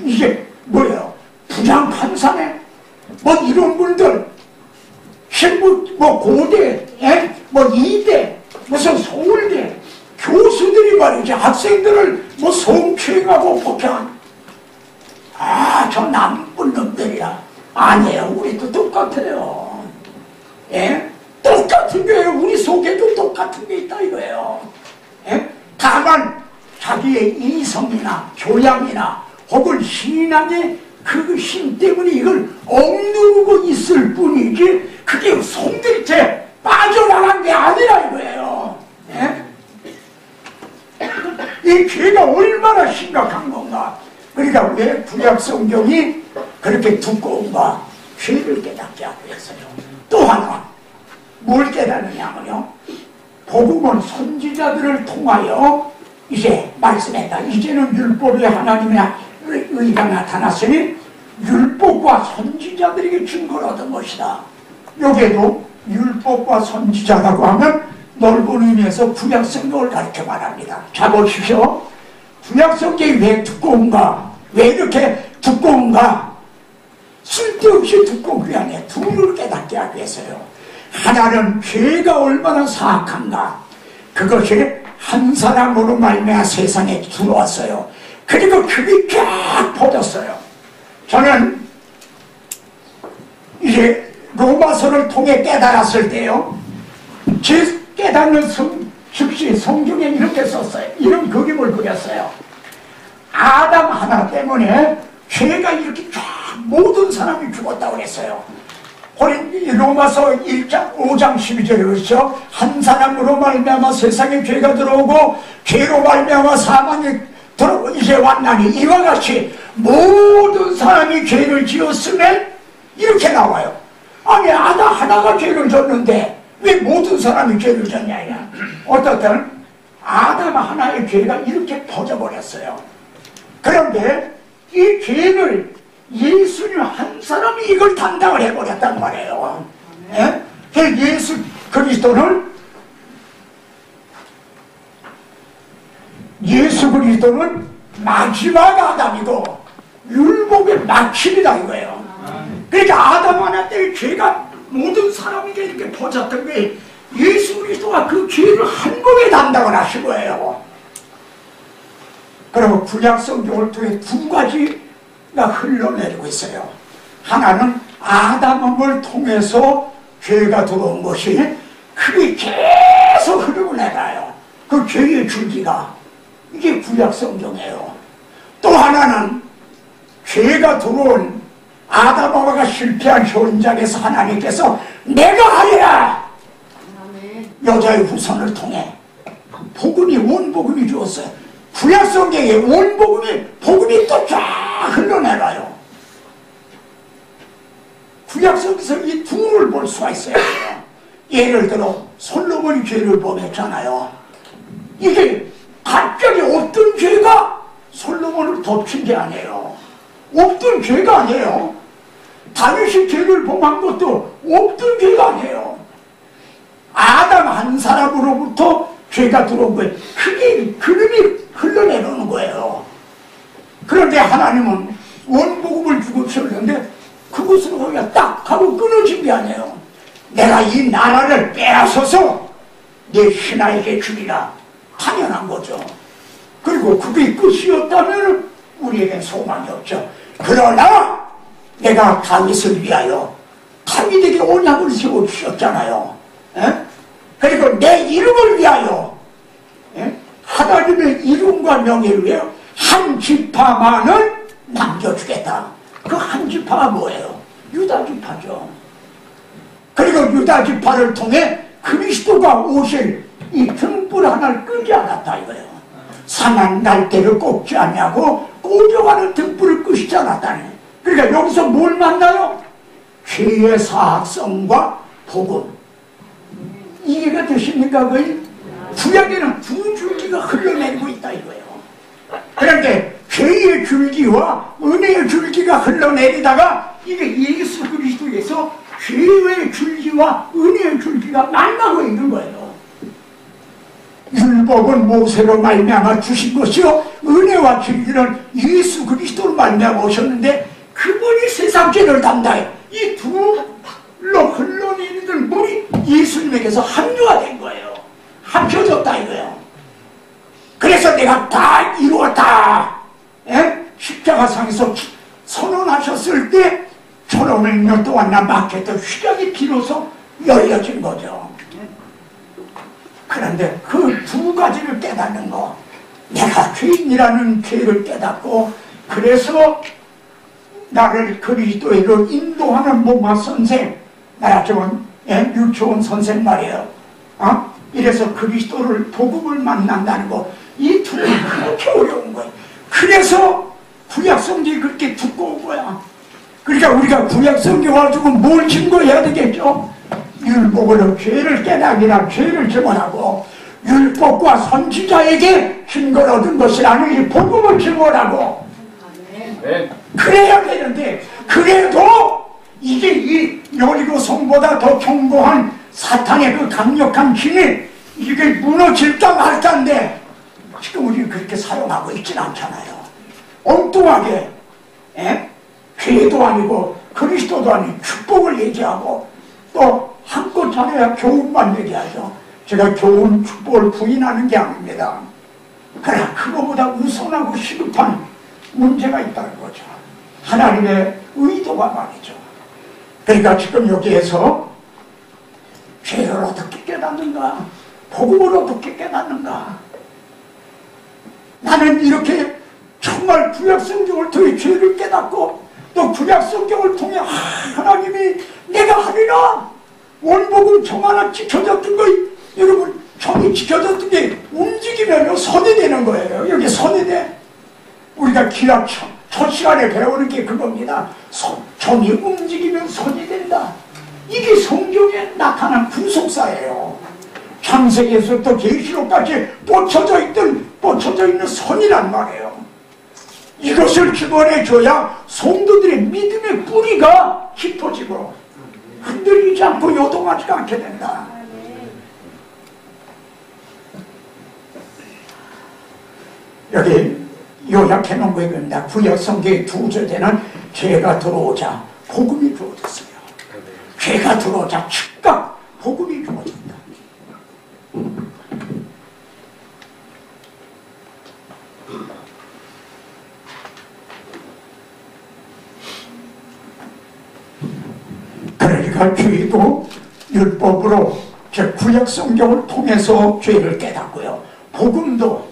Speaker 1: 이게 뭐예요? 부장 판사네? 뭐 이런 분들, 뭐 고대, 이대, 무슨 서울대, 교수들이 말이지 학생들을 뭐 성추행하고 폭행한 저 나쁜 놈들이야. 아니에요. 우리도 똑같아요. 똑같은 거예요. 우리 속에도 똑같은 게 있다 이거예요. 다만 자기의 이성이나 교양이나 혹은 신앙의 그 힘 때문에 이걸 억누르고 있을 뿐이지 그게 송들째 빠져나간 게 아니라 이거예요. 이 죄가 얼마나 심각한 건가. 그러니까 왜 구약 성경이 그렇게 두꺼운가? 죄를 깨닫게 하기 위해서요. 또 하나 뭘 깨닫느냐면요, 복음은 선지자들을 통하여 이제 말씀했다. 이제는 율법에 하나님의 의가 나타났으니 율법 율법과 선지자들에게 증거를 얻은 것이다. 여기에도 율법과 선지자라고 하면 넓은 의미에서 구약성경을 가르쳐 말합니다. 자 보십시오. 구약성경이 왜 두꺼운가? 왜 이렇게 두꺼운가? 쓸데없이 두꺼운 게 아니에요. 둘을 깨닫게 하기 위해서요. 하나는 죄가 얼마나 사악한가, 그것이 한 사람으로 말미암아 세상에 들어왔어요. 그리고 그게 쫙 퍼졌어요. 저는 이제 로마서를 통해 깨달았을 때요, 제 깨닫는 즉시 성경에 이렇게 썼어요. 이런 그림을 그렸어요. 아담 하나 때문에 죄가 이렇게 쫙 모든 사람이 죽었다고 그랬어요. 로마서 1장 5장 12절에 그렇죠. 한 사람으로 말미암아 세상에 죄가 들어오고 죄로 말미암아 사망이 들어오고 이제 왔나니 이와 같이 모든 사람이 죄를 지었으면 이렇게 나와요. 아니 아담 하나가 죄를 졌는데 왜 모든 사람이 죄를 졌냐. 어떻든 아담 하나의 죄가 이렇게 퍼져버렸어요. 그런데 이 죄를 예수님 한 사람이 이걸 담당을 해버렸단 말이에요. 예? 예수 그리스도는 마지막 아담이고 율법의 마침이다 이거예요. 그러니까 아담 하나 때의 죄가 모든 사람에게 이렇게 퍼졌던 게 예수 그리스도가 그 죄를 한 번에 담당을 하신 거예요. 그리고 구약 성경을 통해 두 가지가 흘러내리고 있어요. 하나는 아담을 통해서 죄가 들어온 것이 그게 계속 흐르고 내가요. 그 죄의 줄기가 이게 구약 성경이에요. 또 하나는 죄가 들어온 아담하가 실패한 현장에서 하나님께서 내가 하리라, 여자의 후손을 통해 복음이 온 복음이 주었어요. 구약 성경에 온 복음이 또 쫙 흘러내려요. 구약 성경에서 이 둘을 볼 수가 있어요. 예를 들어 솔로몬이 죄를 범했잖아요. 이게 갑자기 없던 죄가 솔로몬을 덮친 게 아니에요. 없던 죄가 아니에요. 다윗이 죄를 범한 것도 없던 죄가 아니에요. 아담 한 사람으로부터 죄가 들어온 거예요. 그게 그림이 흘러내려오는 거예요. 그런데 하나님은 원복음을 주고 주셨는데 그것으로 거기가 딱 하고 끊어진 게 아니에요. 내가 이 나라를 빼앗아서 내 신하에게 주리라. 당연한 거죠. 그리고 그게 끝이었다면 우리에겐 소망이 없죠. 그러나 내가 다윗을 위하여 다윗에게 언약을 세워주셨잖아요. 에? 그리고 내 이름을 위하여, 하나님의 이름과 명예를 위하여 한 지파만은 남겨주겠다. 그 한 지파가 뭐예요? 유다 지파죠. 그리고 유다 지파를 통해 그리스도가 오실 이 등불 하나를 끄지 않았다 이거예요. 상한 날개를 꼽지 않냐고 꼬져가는 등불을 끄시지 않았다네. 그러니까 여기서 뭘 만나요? 죄의 사악성과 복음. 이해가 되십니까? 거의 구약에는 두 줄기가 흘러내리고 있다 이거예요. 그런데 죄의 줄기와 은혜의 줄기가 흘러내리다가 이게 예수 그리스도에서 죄의 줄기와 은혜의 줄기가 만나고 있는 거예요. 율법은 모세로 말미암아 주신 것이요 은혜와 진리는 예수 그리스도로 말미암아 오셨는데 그분이 세상 죄를 담당해. 이 둘로 흘러내리던 물이 예수님에게서 합류가 된 거예요. 합쳐졌다 이거예요. 그래서 내가 다 이루었다. 십자가상에서 선언하셨을 때 1500년 동안 막혔던 휘장이 비로소 열려진 거죠. 그런데 그 두 가지를 깨닫는 거, 내가 죄인이라는 죄를 깨닫고 그래서 나를 그리스도에로 인도하는 목마 선생, 나라 좋은 유치원 선생 말이에요. 이래서 그리스도를 복음을 만난다는 거, 이 둘이 그렇게 어려운 거예요. 그래서 구약성경이 그렇게 두꺼운 거야. 그러니까 우리가 구약성경 가지고 뭘 증거해야 되겠죠? 율법으로 죄를 깨닫기나 죄를 증언하고 율법과 선지자에게 증거를 얻은 것이라는 이 복음을 증언하고 그래야 되는데 그래도 이게 이 여리고 성보다 더 견고한 사탄의 그 강력한 힘이 이게 무너질까 말까인데 지금 우리는 그렇게 사용하고 있진 않잖아요. 엉뚱하게 죄도 아니고 그리스도도 아닌 축복을 얘기하고 또 한껏 잘해야 교훈만 얘기하죠. 제가 교훈 축복을 부인하는 게 아닙니다. 그러나 그거보다 우선하고 시급한 문제가 있다는 거죠. 하나님의 의도가 말이죠. 그러니까 지금 여기에서 죄를 어떻게 깨닫는가, 복음을 어떻게 깨닫는가. 나는 이렇게 정말 구약성경을 통해 죄를 깨닫고 또 구약성경을 통해 하나님이 내가 하리라 원복음 정 하나 지켜졌던 거, 여러분 정이 지켜졌던 게 움직이면 선이 되는 거예요. 여기 선이 돼. 우리가 기약 첫 시간에 배우는 게 그겁니다. 정이 움직이면 선이 된다. 이게 성경에 나타난 구속사예요. 창세기에서부터 계시록까지 뻗쳐져 있는 선이란 말이에요. 이것을 기본해줘야 성도들의 믿음의 뿌리가 깊어지고 흔들리지 않고 요동하지 않게 된다. 여기 요약해 놓은 거입니다. 구약 성경의 두 절에는 죄가 들어오자 복음이 주어졌어요. 죄가 들어오자 즉각 복음이 주어진다. 그러니까 죄도 율법으로 즉 구약 성경을 통해서 죄를 깨닫고요. 복음도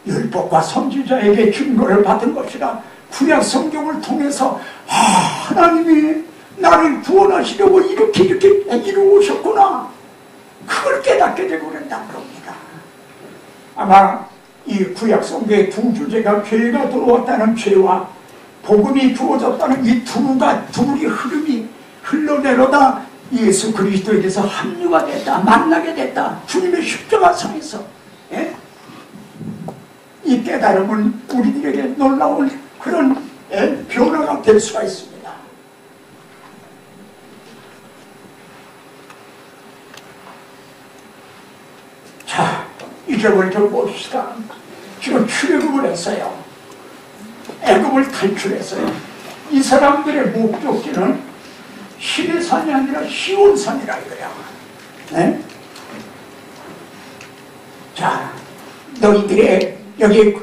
Speaker 1: 율법과 선지자에게 증거를 받은 것이라 구약 성경을 통해서 하나님이 나를 구원하시려고 이렇게 이루오셨구나. 그걸 깨닫게 되고 그런다는 겁니다. 아마 이 구약 성경의 두 주제가 죄가 들어왔다는 죄와 복음이 주어졌다는 이 둘이 흐름이 흘러내려다 예수 그리스도에게서 합류가 됐다, 만나게 됐다. 주님의 십자가상에서 이 깨달음은 우리들에게 놀라운 그런 변화가 될 수가 있습니다. 자, 이 점을 좀 봅시다. 지금 출애굽을 했어요. 애굽을 탈출했어요. 이 사람들의 목적지는 시내산이 아니라 시온산이라 이거야. 네? 자, 너희들의 여기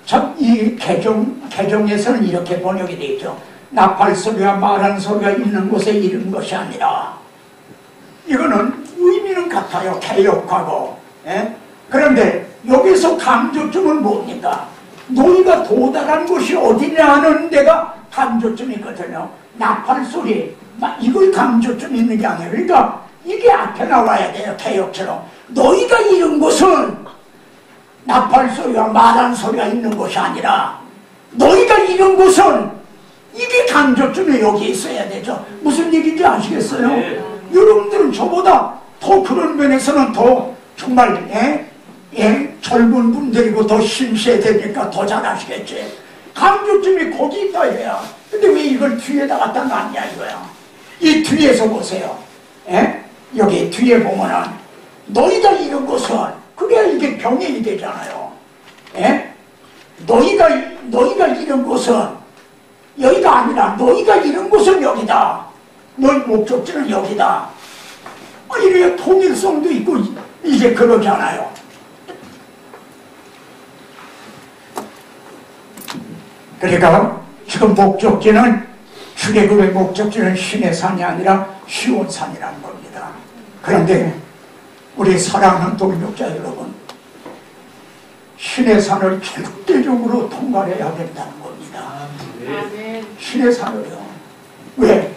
Speaker 1: 참 이 개정에서는 이렇게 번역이 되어 있죠. 나팔 소리와 말하는 소리가 있는 곳에 이른 것이 아니라, 이거는 의미는 같아요. 개혁하고. 그런데 여기서 강조점은 뭡니까? 너희가 도달한 곳이 어디냐 하는 데가 강조점이 있거든요. 나팔 소리, 이걸 강조점이 있는 게 아니에요. 그러니까 이게 앞에 나와야 돼요. 개혁처럼. 너희가 이룬 곳은 나팔 소리와 말하는 소리가 있는 곳이 아니라, 너희가 이룬 곳은, 이게 강조점이 여기 있어야 되죠. 무슨 얘기인지 아시겠어요? 네. 여러분들은 저보다 더 그런 면에서는 더 정말 젊은 분들이고 더 신세대니까 더 잘 아시겠지. 강조점이 거기 있다 이거야. 근데 왜 이걸 뒤에다 갖다 놨냐 이거야. 이 뒤에서 보세요. 여기 뒤에 보면은 너희가 이룬 것은, 그래야 이게 병행이 되잖아요. 너희가 이룬 것은 여기가 아니라 너희가 이룬 것은 여기다. 너희 목적지는 여기다. 이래야 통일성도 있고 이제 그러잖아요. 그러니까 지금 목적지는, 출애굽의 목적지는 시내산이 아니라 시온산이라는 겁니다. 그런데 우리 사랑하는 동역자 여러분, 시내산을 절대적으로 통과해야 된다는 겁니다. 시내산을요. 왜?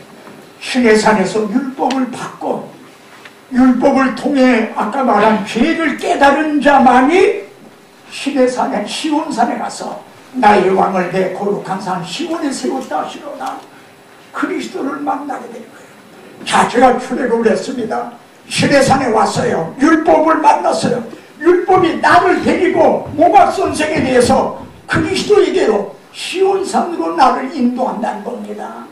Speaker 1: 시내산에서 율법을 받고 율법을 통해 아까 말한 죄를 깨달은 자만이 시내산에, 시온산에 가서 나의 왕을 내 거룩한 산 시온에 세웠다 하시로다 그리스도를 만나게 된 거예요. 자, 제가 출애굽을 했습니다. 시내산에 왔어요. 율법을 만났어요. 율법이 나를 데리고 모각 선생에 대해서 그리스도에게로 시온산으로 나를 인도한다는 겁니다.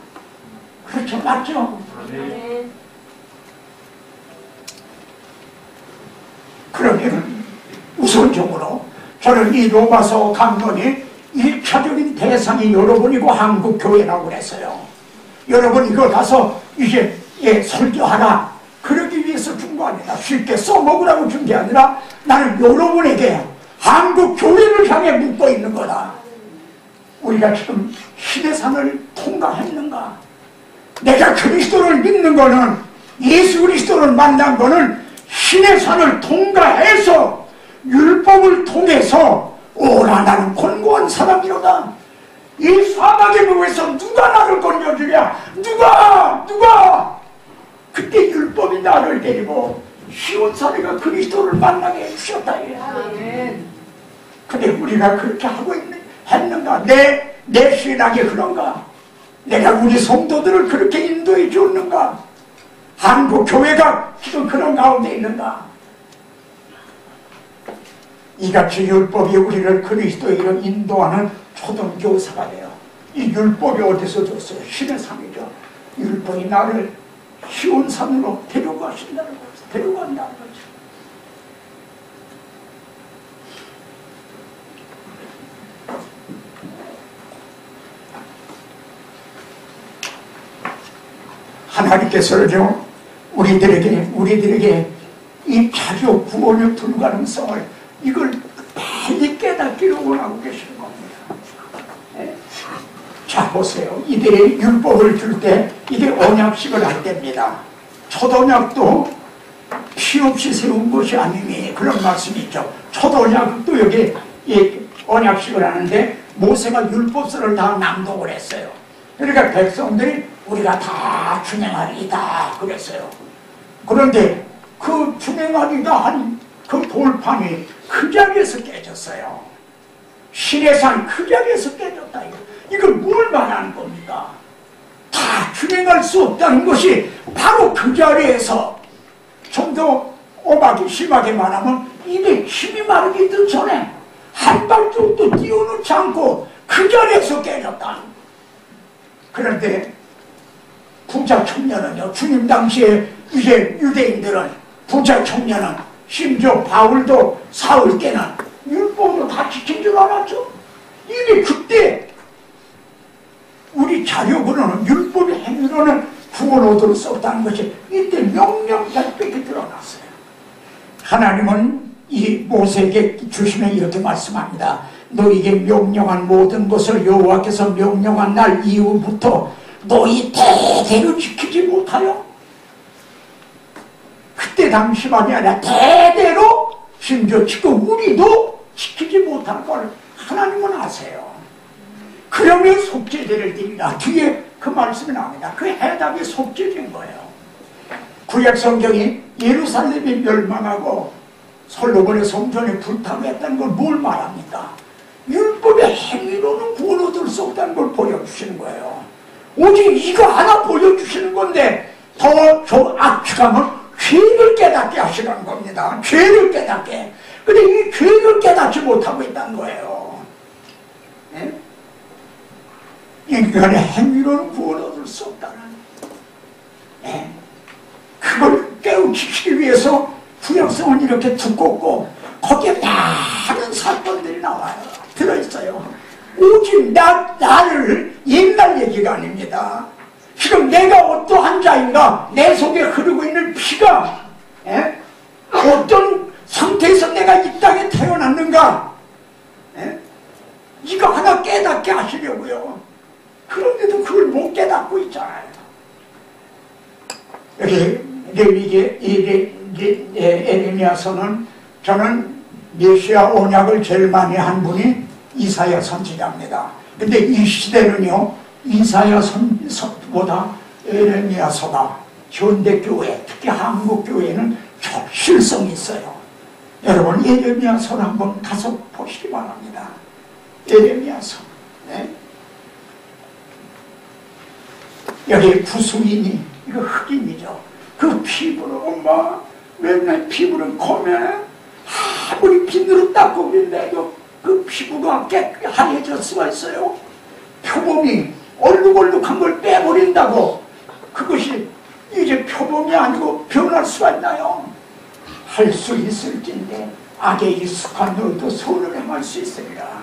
Speaker 1: 그렇죠? 맞죠?
Speaker 2: 네.
Speaker 1: 그러면 우선적으로 저는 이 로마서 강론이 1차적인 대상이 여러분이고 한국교회라고 그랬어요. 여러분 이거 가서 이제 설교하라 그러기 위해서 준 거 아니라 쉽게 써먹으라고 준 게 아니라 나는 여러분에게 한국교회를 향해 묻고 있는 거다. 우리가 지금 시대산을 통과했는가? 내가 그리스도를 믿는 거는, 예수 그리스도를 만난 거는 신의 산을 통과해서 율법을 통해서 오라 나는 권고한 사람이로다. 이 사막의 무에서 누가 나를 건져주랴? 누가? 그때 율법이 나를 데리고 시온산에가 그리스도를 만나게 해주셨다. 근데 우리가 그렇게 하고 했는가? 내 신앙이 그런가? 내가 우리 성도들을 그렇게 인도해 줬는가? 한국 교회가 지금 그런 가운데 있는가? 이같이 율법이 우리를 그리스도로 인도하는 초등교사가 돼요. 이 율법이 어디서 줬어요? 신의 산이죠. 율법이 나를 시온산으로 데려가신다는 거죠. 데려간다는 거죠. 하나님께서는요, 우리들에게 이 자주 구원의 불가능성을 이걸 빨리 깨닫기를 원하고 계시는 겁니다. 네? 자, 보세요. 이들의 율법을 줄 때 이게 언약식을 할 때입니다. 첫 언약도 피 없이 세운 것이 아니니 그런 말씀이 있죠. 첫 언약도 여기 언약식을 하는데 모세가 율법서를 다 낭독을 했어요. 그러니까 백성들이 우리가 다 준행하리이다 그랬어요. 그런데 그 준행하리다 한 그 돌판이 그 자리에서 깨졌어요. 신의 산 그 자리에서 깨졌다. 이걸 뭘 말하는 겁니까? 다 준행할 수 없다는 것이 바로 그 자리에서, 좀 더 오막이 심하게 말하면 입에 침이 마르기 전에 한 발짝도 띄워놓지 않고 그 자리에서 깨졌다. 그런데 부자 청년은요, 주님 당시에 이제 유대인들은 부자 청년은, 심지어 바울도 사울 때는 율법으로 다 지킨 줄 알았죠. 이게 그때 우리 자력으로는, 율법의 행위로는 구원 얻을 수 없다는 것이 이때 명명백백히 드러났어요. 하나님은 이 모세에게 주시면 이렇게 말씀합니다. 너에게 명령한 모든 것을 여호와께서 명령한 날 이후부터 너희 대대로 지키지 못하여, 그때 당시만이 아니라 대대로, 심지어 지금 우리도 지키지 못하는 걸 하나님은 아세요. 그러면 속죄제를 드리라. 뒤에 그 말씀이 나옵니다. 그 해답이 속죄제인 거예요. 구약 성경이 예루살렘이 멸망하고 솔로몬의 성전이 불타고 했다는 걸 뭘 말합니까? 율법의 행위로는 구원 얻을 수 없다는 걸 보여주시는 거예요. 오직 이거 하나 보여주시는 건데 더 좀 압축하면 죄를 깨닫게 하시는 겁니다. 죄를 깨닫게. 근데 이 죄를 깨닫지 못하고 있다는 거예요. 네? 인간의 행위로는 구원 얻을 수 없다는. 네? 그걸 깨우치기 위해서 구약성은 이렇게 두껍고 거기에 많은 사건들이 나와요. 들어있어요. 오직 나를, 옛날 얘기가 아닙니다. 지금 내가 어떠한 자인가, 내 속에 흐르고 있는 피가 어떤 상태에서 내가 이 땅에 태어났는가, 이거 하나 깨닫게 하시려고요. 그런데도 그걸 못 깨닫고 있잖아요. 여기 에레미야서는, 저는 메시아 언약을 제일 많이 한 분이 이사야 선지자입니다. 근데 이 시대는요, 이사야 선보다 에레미야서가 현대교회, 특히 한국교회는 적실성이 있어요. 여러분 에레미야서를 한번 가서 보시기 바랍니다. 에레미야서. 네? 여기 구수인이, 이거 흑인이죠. 그 피부를, 엄마 맨날 피부를 거면 아무리 비누로 닦고 그런데도 그 피부가 하얘질 수가 있어요. 표범이 얼룩얼룩한 걸 빼버린다고 그것이 이제 표범이 아니고 변할 수가 있나요? 할 수 있을진데 악에 익숙한 너도 손을 행할 수 있으리라.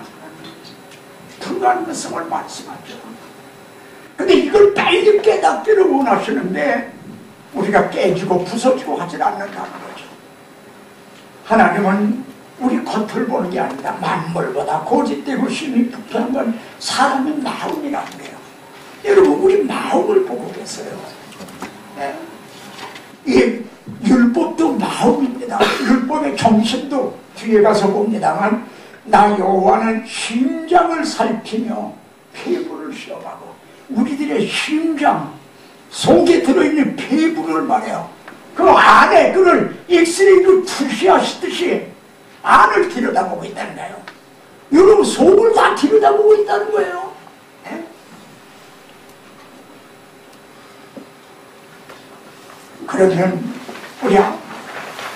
Speaker 1: 불가능성을 말씀하죠. 근데 이걸 빨리 깨닫기를 원하시는데 우리가 깨지고 부서지고 하질 않는다는 거죠. 하나님은 우리 겉을 보는 게 아니라 만물보다 고집되고 힘이 부패한 건 사람의 마음이라는 거예요. 여러분 우리 마음을 보고 계세요. 네. 이 율법도 마음입니다. 율법의 정신도 뒤에 가서 봅니다만 나 여호와는 심장을 살피며 폐부를 시험하고 우리들의 심장 속에 들어있는 폐부를 말해요. 그 안에 그걸 엑스레이로 투시하시듯이 안을 들여다보고 있다는 거예요. 여러분 속을 다 들여다보고 있다는 거예요. 네? 그러면 우리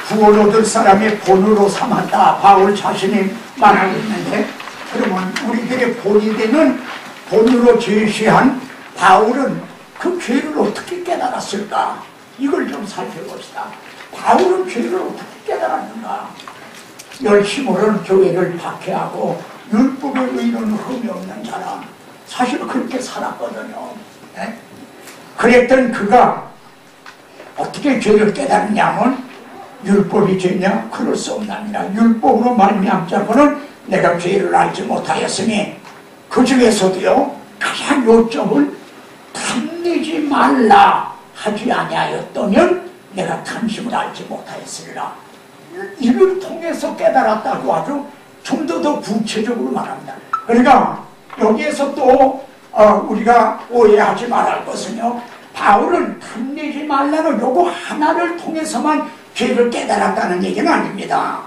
Speaker 1: 구원 얻을 사람의 본으로 삼았다 바울 자신이 말하고 있는데 그러면 우리들의 본이 되는 본으로 제시한 바울은 그 죄를 어떻게 깨달았을까? 이걸 좀 살펴봅시다. 바울은 죄를 어떻게 깨달았는가? 열심으로는 교회를 박해하고 율법에 의로는 흠이 없는 자라 사실 그렇게 살았거든요. 네? 그랬던 그가 어떻게 죄를 깨달았냐면 율법이 죄냐? 그럴 수 없나니라. 율법으로 말미암자고는 내가 죄를 알지 못하였으니 그 중에서도요 가장 요점을 탐내지 말라 하지 아니하였더면 내가 탐심을 알지 못하였으리라. 이를 통해서 깨달았다고 아주 좀 더 구체적으로 말합니다. 그러니까 여기에서 또 우리가 오해하지 말할 것은요 바울은 탐내지 말라는 요거 하나를 통해서만 죄를 깨달았다는 얘기는 아닙니다.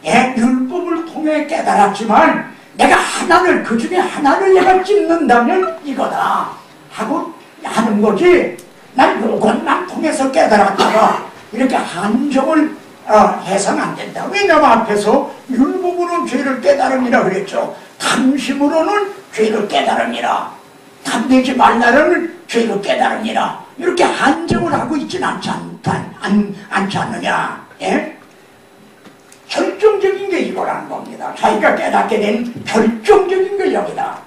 Speaker 1: 예, 율법을 통해 깨달았지만 내가 하나를 그 중에 하나를 내가 찝는다면 이거다 하고 하는 거지 난 요것만 통해서 깨달았다가 이렇게 한정을 해서는 안 된다. 왜냐면 앞에서 율법으로는 죄를 깨달음이라 그랬죠. 탐심으로는 죄를 깨달음이라 탐내지 말라는 죄를 깨달음이라 이렇게 한정을 하고 있지는 않지 않느냐. 예? 결정적인 게 이거라는 겁니다. 자기가 깨닫게 된 결정적인 게 여기다.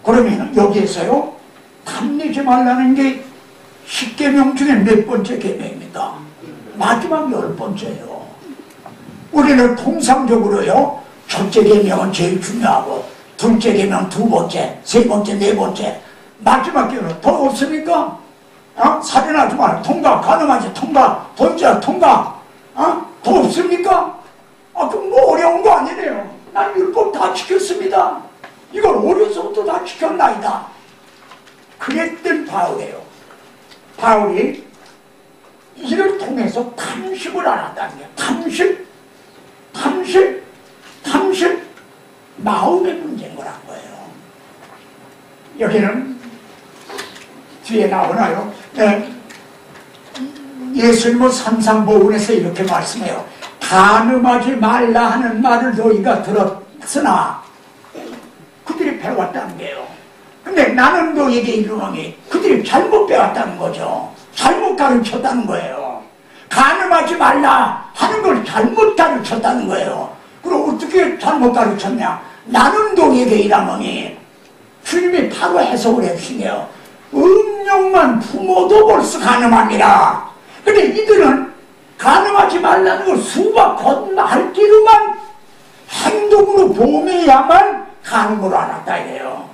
Speaker 1: 그러면 여기에서요 탐내지 말라는 게 10계명 중에 몇 번째 계명입니까? 마지막 10번째예요. 우리는 통상적으로요 첫째 계명은 제일 중요하고 둘째 계명 두 번째, 세 번째, 네 번째 마지막 계명 더 없습니까? 살인하지 마라 통과, 가늠하지 통과, 돈자 통과 더 없습니까? 그럼 뭐 어려운 거 아니래요. 난 율법 다 지켰습니다. 이걸 어려서부터 다 지켰나이다. 그랬던 바울이에요. 바울이 이를 통해서 탐심을 알았다는 거예요. 탐심 마음의 문제인 거란 거예요. 여기는 뒤에 나오나요? 네. 예수님은 산상보훈에서 이렇게 말씀해요. 간음하지 말라 하는 말을 너희가 들었으나 그들이 배웠다는 거예요. 근데 나는 너희에게 이르노니 그들이 잘못 배웠다는 거죠. 잘못 가르쳤다는 거예요. 간음하지 말라 하는 걸 잘못 가르쳤다는 거예요. 그럼 어떻게 잘못 가르쳤냐? 나는 너희에게 이르노니 주님이 바로 해석을 해주시네요. 음욕만 품어도 벌써 간음합니다. 근데 이들은 간음하지 말라는 걸 수박 겉말기로만 행동으로 보매야만 간음으로 알았다 이래요.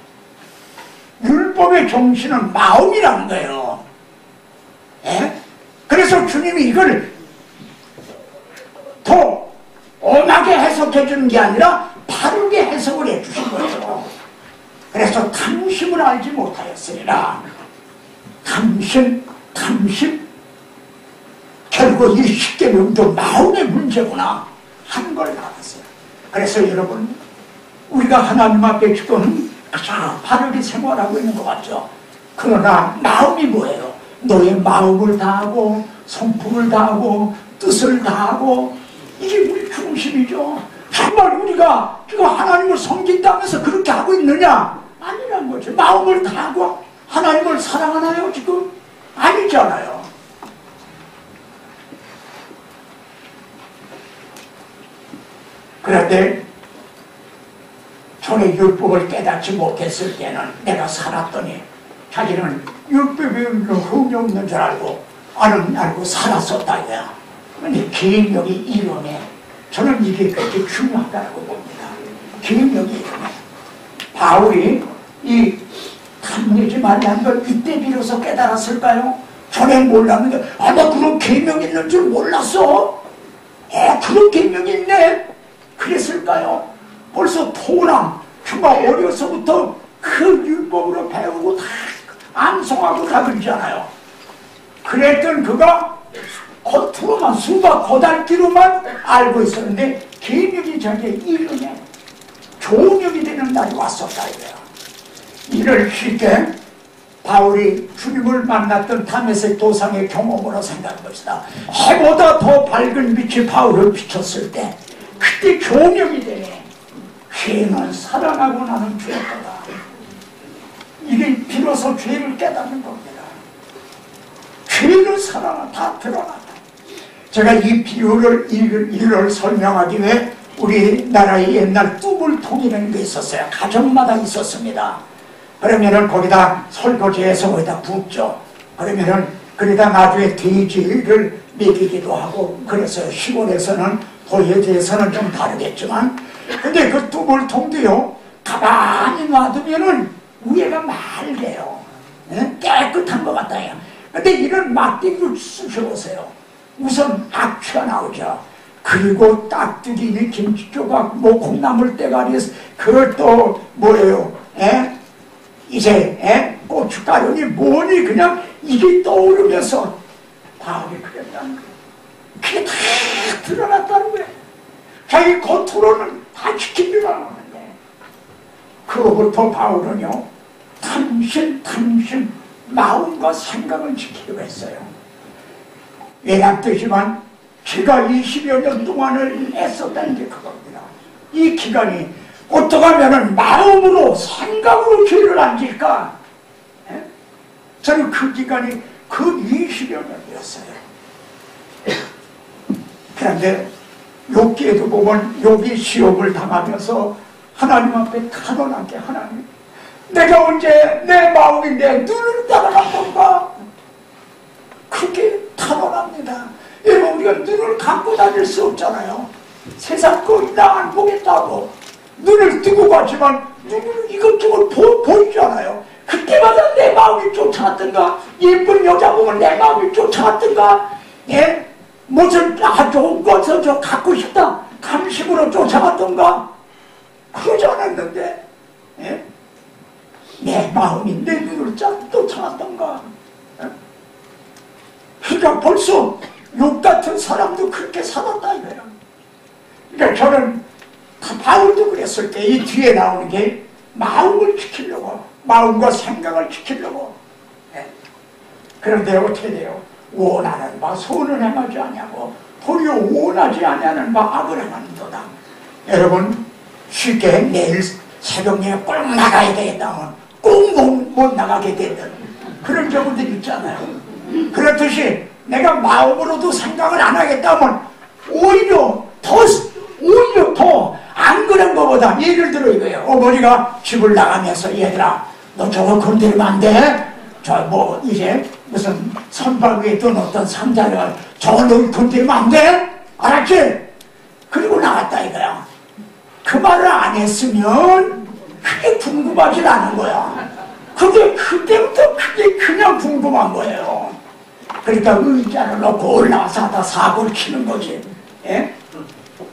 Speaker 1: 율법의 정신은 마음이라는 거예요. 예? 그래서 주님이 이걸 더 엄하게 해석해 주는 게 아니라 바르게 해석을 해 주신 거예요. 그래서 탐심을 알지 못하였으리라. 탐심 결국 이 10계명도 마음의 문제구나 하는 걸 알았어요. 그래서 여러분 우리가 하나님 앞에 지금 가장 바르게 생활하고 있는 것 같죠. 그러나 마음이 뭐예요? 너의 마음을 다하고 성품을 다하고 뜻을 다하고 이게 우리 중심이죠. 정말 우리가 지금 하나님을 섬긴다면서 그렇게 하고 있느냐? 아니란 거죠. 마음을 다하고 하나님을 사랑하나요 지금? 아니잖아요. 그런데 전에 율법을 깨닫지 못했을 때는 내가 살았더니 자기는 율법이 흠이 없는 줄 알고 알고 살았었다 이거야. 근데 계명이 이루네. 저는 이게 그렇게 중요하다고 봅니다. 계명이 이루네. 바울이 이 탐내지 말라는 걸 이때 비로소 깨달았을까요? 전에 몰랐는데 나 그런 계명이 있는 줄 몰랐어. 그런 계명이 있네. 그랬을까요? 벌써 토랑 정말 어려서부터 그 율법으로 배우고 다 암송하고 다 그러잖아요. 그랬던 그가 겉으로만 수박 고달기로만 알고 있었는데 계명이 저게 이르네. 종역이 되는 날이 왔었다 이거야. 이를 쉽게 바울이 주님을 만났던 다메섹 도상의 경험으로 생각한 것이다. 해보다 더 밝은 빛이 바울을 비췄을 때 그때 종역이 되네. 죄는 살아나고 나는 죄거다. 이게 비로소 죄를 깨닫는 겁니다. 죄를 살아나 다 드러났다. 제가 이 비유를 이를 설명하기 위해 우리나라의 옛날 뚜물통이라는 게 있었어요. 가정마다 있었습니다. 그러면은 거기다 설거지해서 거기다 붓죠. 그러면은 거기다 나중에 돼지를 먹이기도 하고 그래서 시골에서는 도에 대해서는 좀 다르겠지만 근데 그 뚜물통도요 가만히 놔두면은 위에가 맑아요. 깨끗한 것 같아요. 근데 이런 막대기를 쑤셔보세요. 우선 악취가 나오죠. 그리고 딱두기 김치 조각 뭐 콩나물 대가리 그걸 또 뭐예요? 이제 고춧가루니 뭐니 그냥 이게 떠오르면서 바울이 그랬다는 거예요. 그게 다 드러났다는 거예요. 자기 겉으로는 다 지키기만 하는데 그로부터 바울은요 당신 마음과 생각을 지키려고 했어요. 외람되지만 제가 20여 년 동안을 애썼다는 게 그겁니다. 이 기간이 어떻게 하면 마음으로 생각으로 죄를 안 질까? 저는 그 기간이 그 20여 년이었어요. 그런데 욥기에도 보면 욥이 시험을 당하면서 하나님 앞에 탄원한 게 하나님 내가 언제 내 마음이 내 눈을 따라갔던가 그렇게 탄원합니다. 여러분 우리가 눈을 감고 다닐 수 없잖아요. 세상 거 이상 안 보겠다고 눈을 뜨고 가지만 눈을 이것저것 보이잖아요. 그때마다 내 마음이 쫓아왔던가 예쁜 여자 보면 내 마음이 쫓아왔던가 무슨 좋은 것을 저 갖고 싶다 감식으로 쫓아왔던가 그러지 않았는데 내 마음이 내 눈을 쫓아왔던가 그러니까 벌써 욥 같은 사람도 그렇게 살았다 이거예요. 그러니까 저는 바울도 그랬을 때 이 뒤에 나오는 게 마음을 지키려고 마음과 생각을 지키려고 그런데 어떻게 돼요? 원하는 바 선을 행하지 아니하고 도리어 원하지 아니하는 바 악을 행하는도다. 여러분 쉽게 내일 새벽에 꼭 나가야 되겠다면 꼭 못 나가게 되는 그런 경우들 있잖아요. 그렇듯이 내가 마음으로도 생각을 안 하겠다면 오히려 더 안 그런 것보다 예를 들어 이거예요. 어머니가 집을 나가면서 얘들아 너 저거 건드리면 안 돼. 저 뭐 이제 무슨 선박 위에 둔 어떤 상자를 저거 너 건드리면 안 돼. 알았지? 그리고 나갔다 이거야. 그 말을 안 했으면 그게 궁금하지 않은 거야. 근데 그때부터 그게 그냥 궁금한 거예요. 그러니까 의자를 놓고 올라와서 하다 사고를 치는 거지.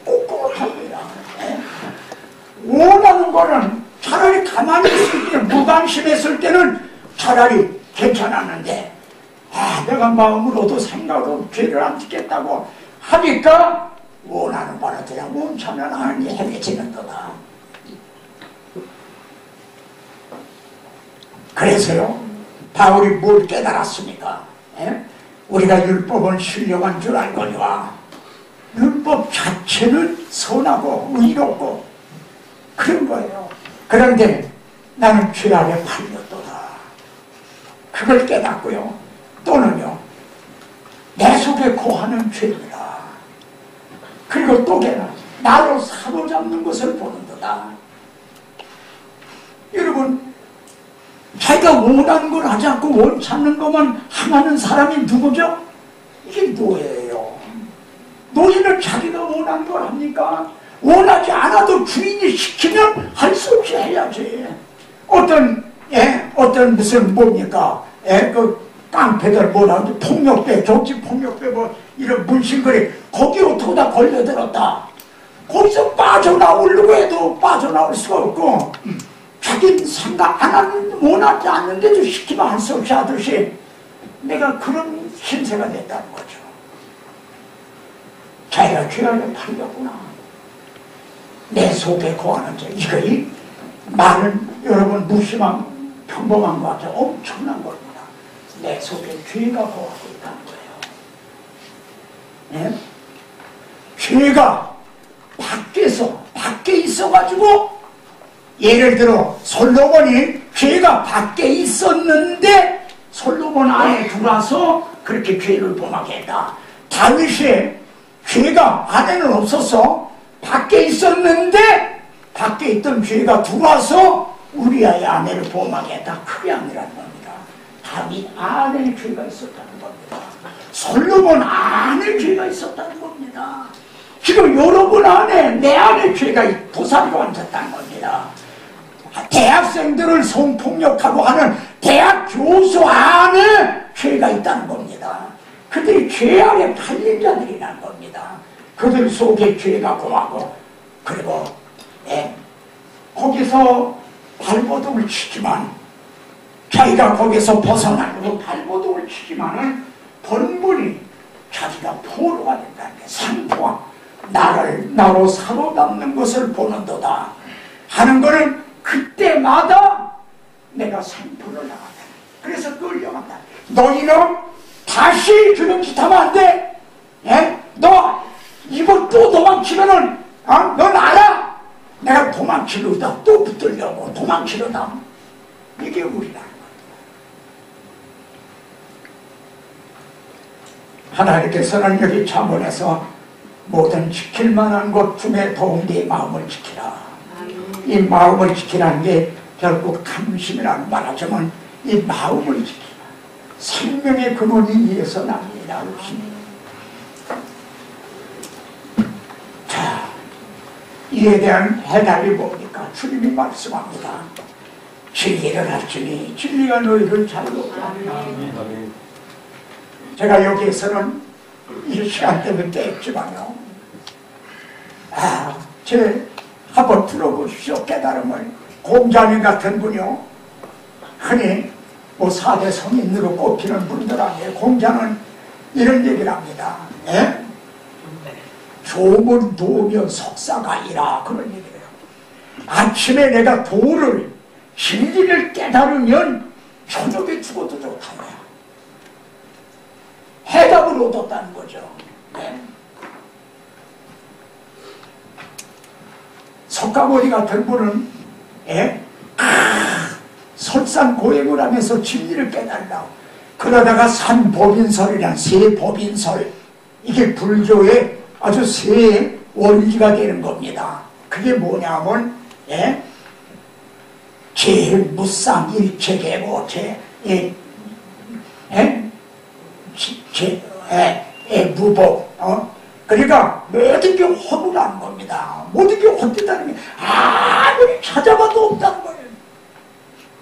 Speaker 1: 꼼꼼합니다. 원하는 거는 차라리 가만히 있을 때는 무관심했을 때는 차라리 괜찮았는데 내가 마음으로도 생각으로 죄를 안 짓겠다고 하니까 원하는 바는 그냥 원차면 하는 게 행해지는 거다. 그래서요 바울이 뭘 깨달았습니까? 우리가 율법은 신령한 줄 알거니와 율법 자체는 선하고 의롭고 그런 거예요. 그런데 나는 죄 아래 팔렸도다. 그걸 깨닫고요. 또는요, 내 속에 거하는 죄입니다. 그리고 또 깨닫 나로 사로잡는 것을 보는도다. 여러분, 자기가 원하는 걸 하지 않고 원치 않는 것만 하는 사람이 누구죠? 이게 노예예요. 노예는 자기가 원하는 걸 합니까? 원하지 않아도 주인이 시키면 할 수 없이 해야지. 어떤 무슨 뭡니까? 그 깡패들 뭐라 하지? 폭력배, 정치 폭력배 뭐 이런 문신거리 거기 어떻게 다 걸려들었다. 거기서 빠져나오려고 해도 빠져나올 수가 없고 자기는 생각 안 하는 원하지 않는데도 시키면 할 수 없이 하듯이 내가 그런 신세가 됐다는 거죠. 자기가 죄악에 팔렸구나. 내 속에 거하는 죄. 이거이 말은 여러분 무심한 평범한 것 같아요. 엄청난 겁니다. 내 속에 죄가 거하고 있다는 거예요. 네? 죄가 밖에 있어가지고 예를 들어 솔로몬이 죄가 밖에 있었는데 솔로몬 안에 들어와서 그렇게 죄를 범하게 했다. 다윗이 죄가 안에는 없었어. 밖에 있었는데 밖에 있던 죄가 들어와서 우리아의 아내를 범하게 했다. 그게 아니라는 겁니다. 다윗 안에 죄가 있었다는 겁니다. 솔로몬 안에 죄가 있었다는 겁니다. 지금 여러분 안에 내 안에 죄가 도사리로 앉았다는 겁니다. 대학생들을 성폭력하고 하는 대학 교수 안에 죄가 있다는 겁니다. 그들이 죄 아래 팔린 자들이라는 겁니다. 그들 속에 죄가 거하고 그리고 거기서 발버둥을 치지만 자기가 거기서 벗어나려고 발버둥을 치지만은 번번이 자기가 포로가 된다는 게 상포와 나로 사로잡는 것을 보는도다 하는 것은 그때마다 내가 상포를 나간다. 그래서 끌려간다. 너희는 다시 그런 짓 하면 안 돼. 너 이거 또 도망치면은 넌 알아. 내가 도망치려다 또 붙들려고 도망치려다. 이게 우리라는 거야. 하나님께서는 여기 잠언에서 모든 지킬 만한 것 중에 더욱 네 마음을 지키라. 이 마음을 지키라는 게 결국 감심이라는 말하자면 이 마음을 지키라. 생명의 근원이 위에서 납니다. 자, 이에 대한 해답이 뭡니까? 주님이 말씀합니다. 진리를 알지니 진리가 너희를 자유롭게 하리라. 제가 여기에서는 이 시간 때문에 깼지만요. 제 한번 들어보십시오. 깨달음을. 공자님 같은 분이요. 흔히 뭐 4대 성인으로 꼽히는 분들 아니에요. 공자는 이런 얘기를 합니다. 조문 도면 석사가이라 그런 얘기를 해요. 아침에 내가 도를 진리를 깨달으면 저녁에 죽어도 좋다는 거야. 해답을 얻었다는 거죠. 석가모니 같은 분은 설상고행을 하면서 진리를 깨달으라고 그러다가 산법인설이란 세법인설 이게 불교의 아주 새 원리가 되는 겁니다. 그게 뭐냐면 제무상 일체계고 무법 그러니까 모든 게 허무라는 겁니다. 모든 게 헛되다는 게 아무리 찾아봐도 없다는 거예요.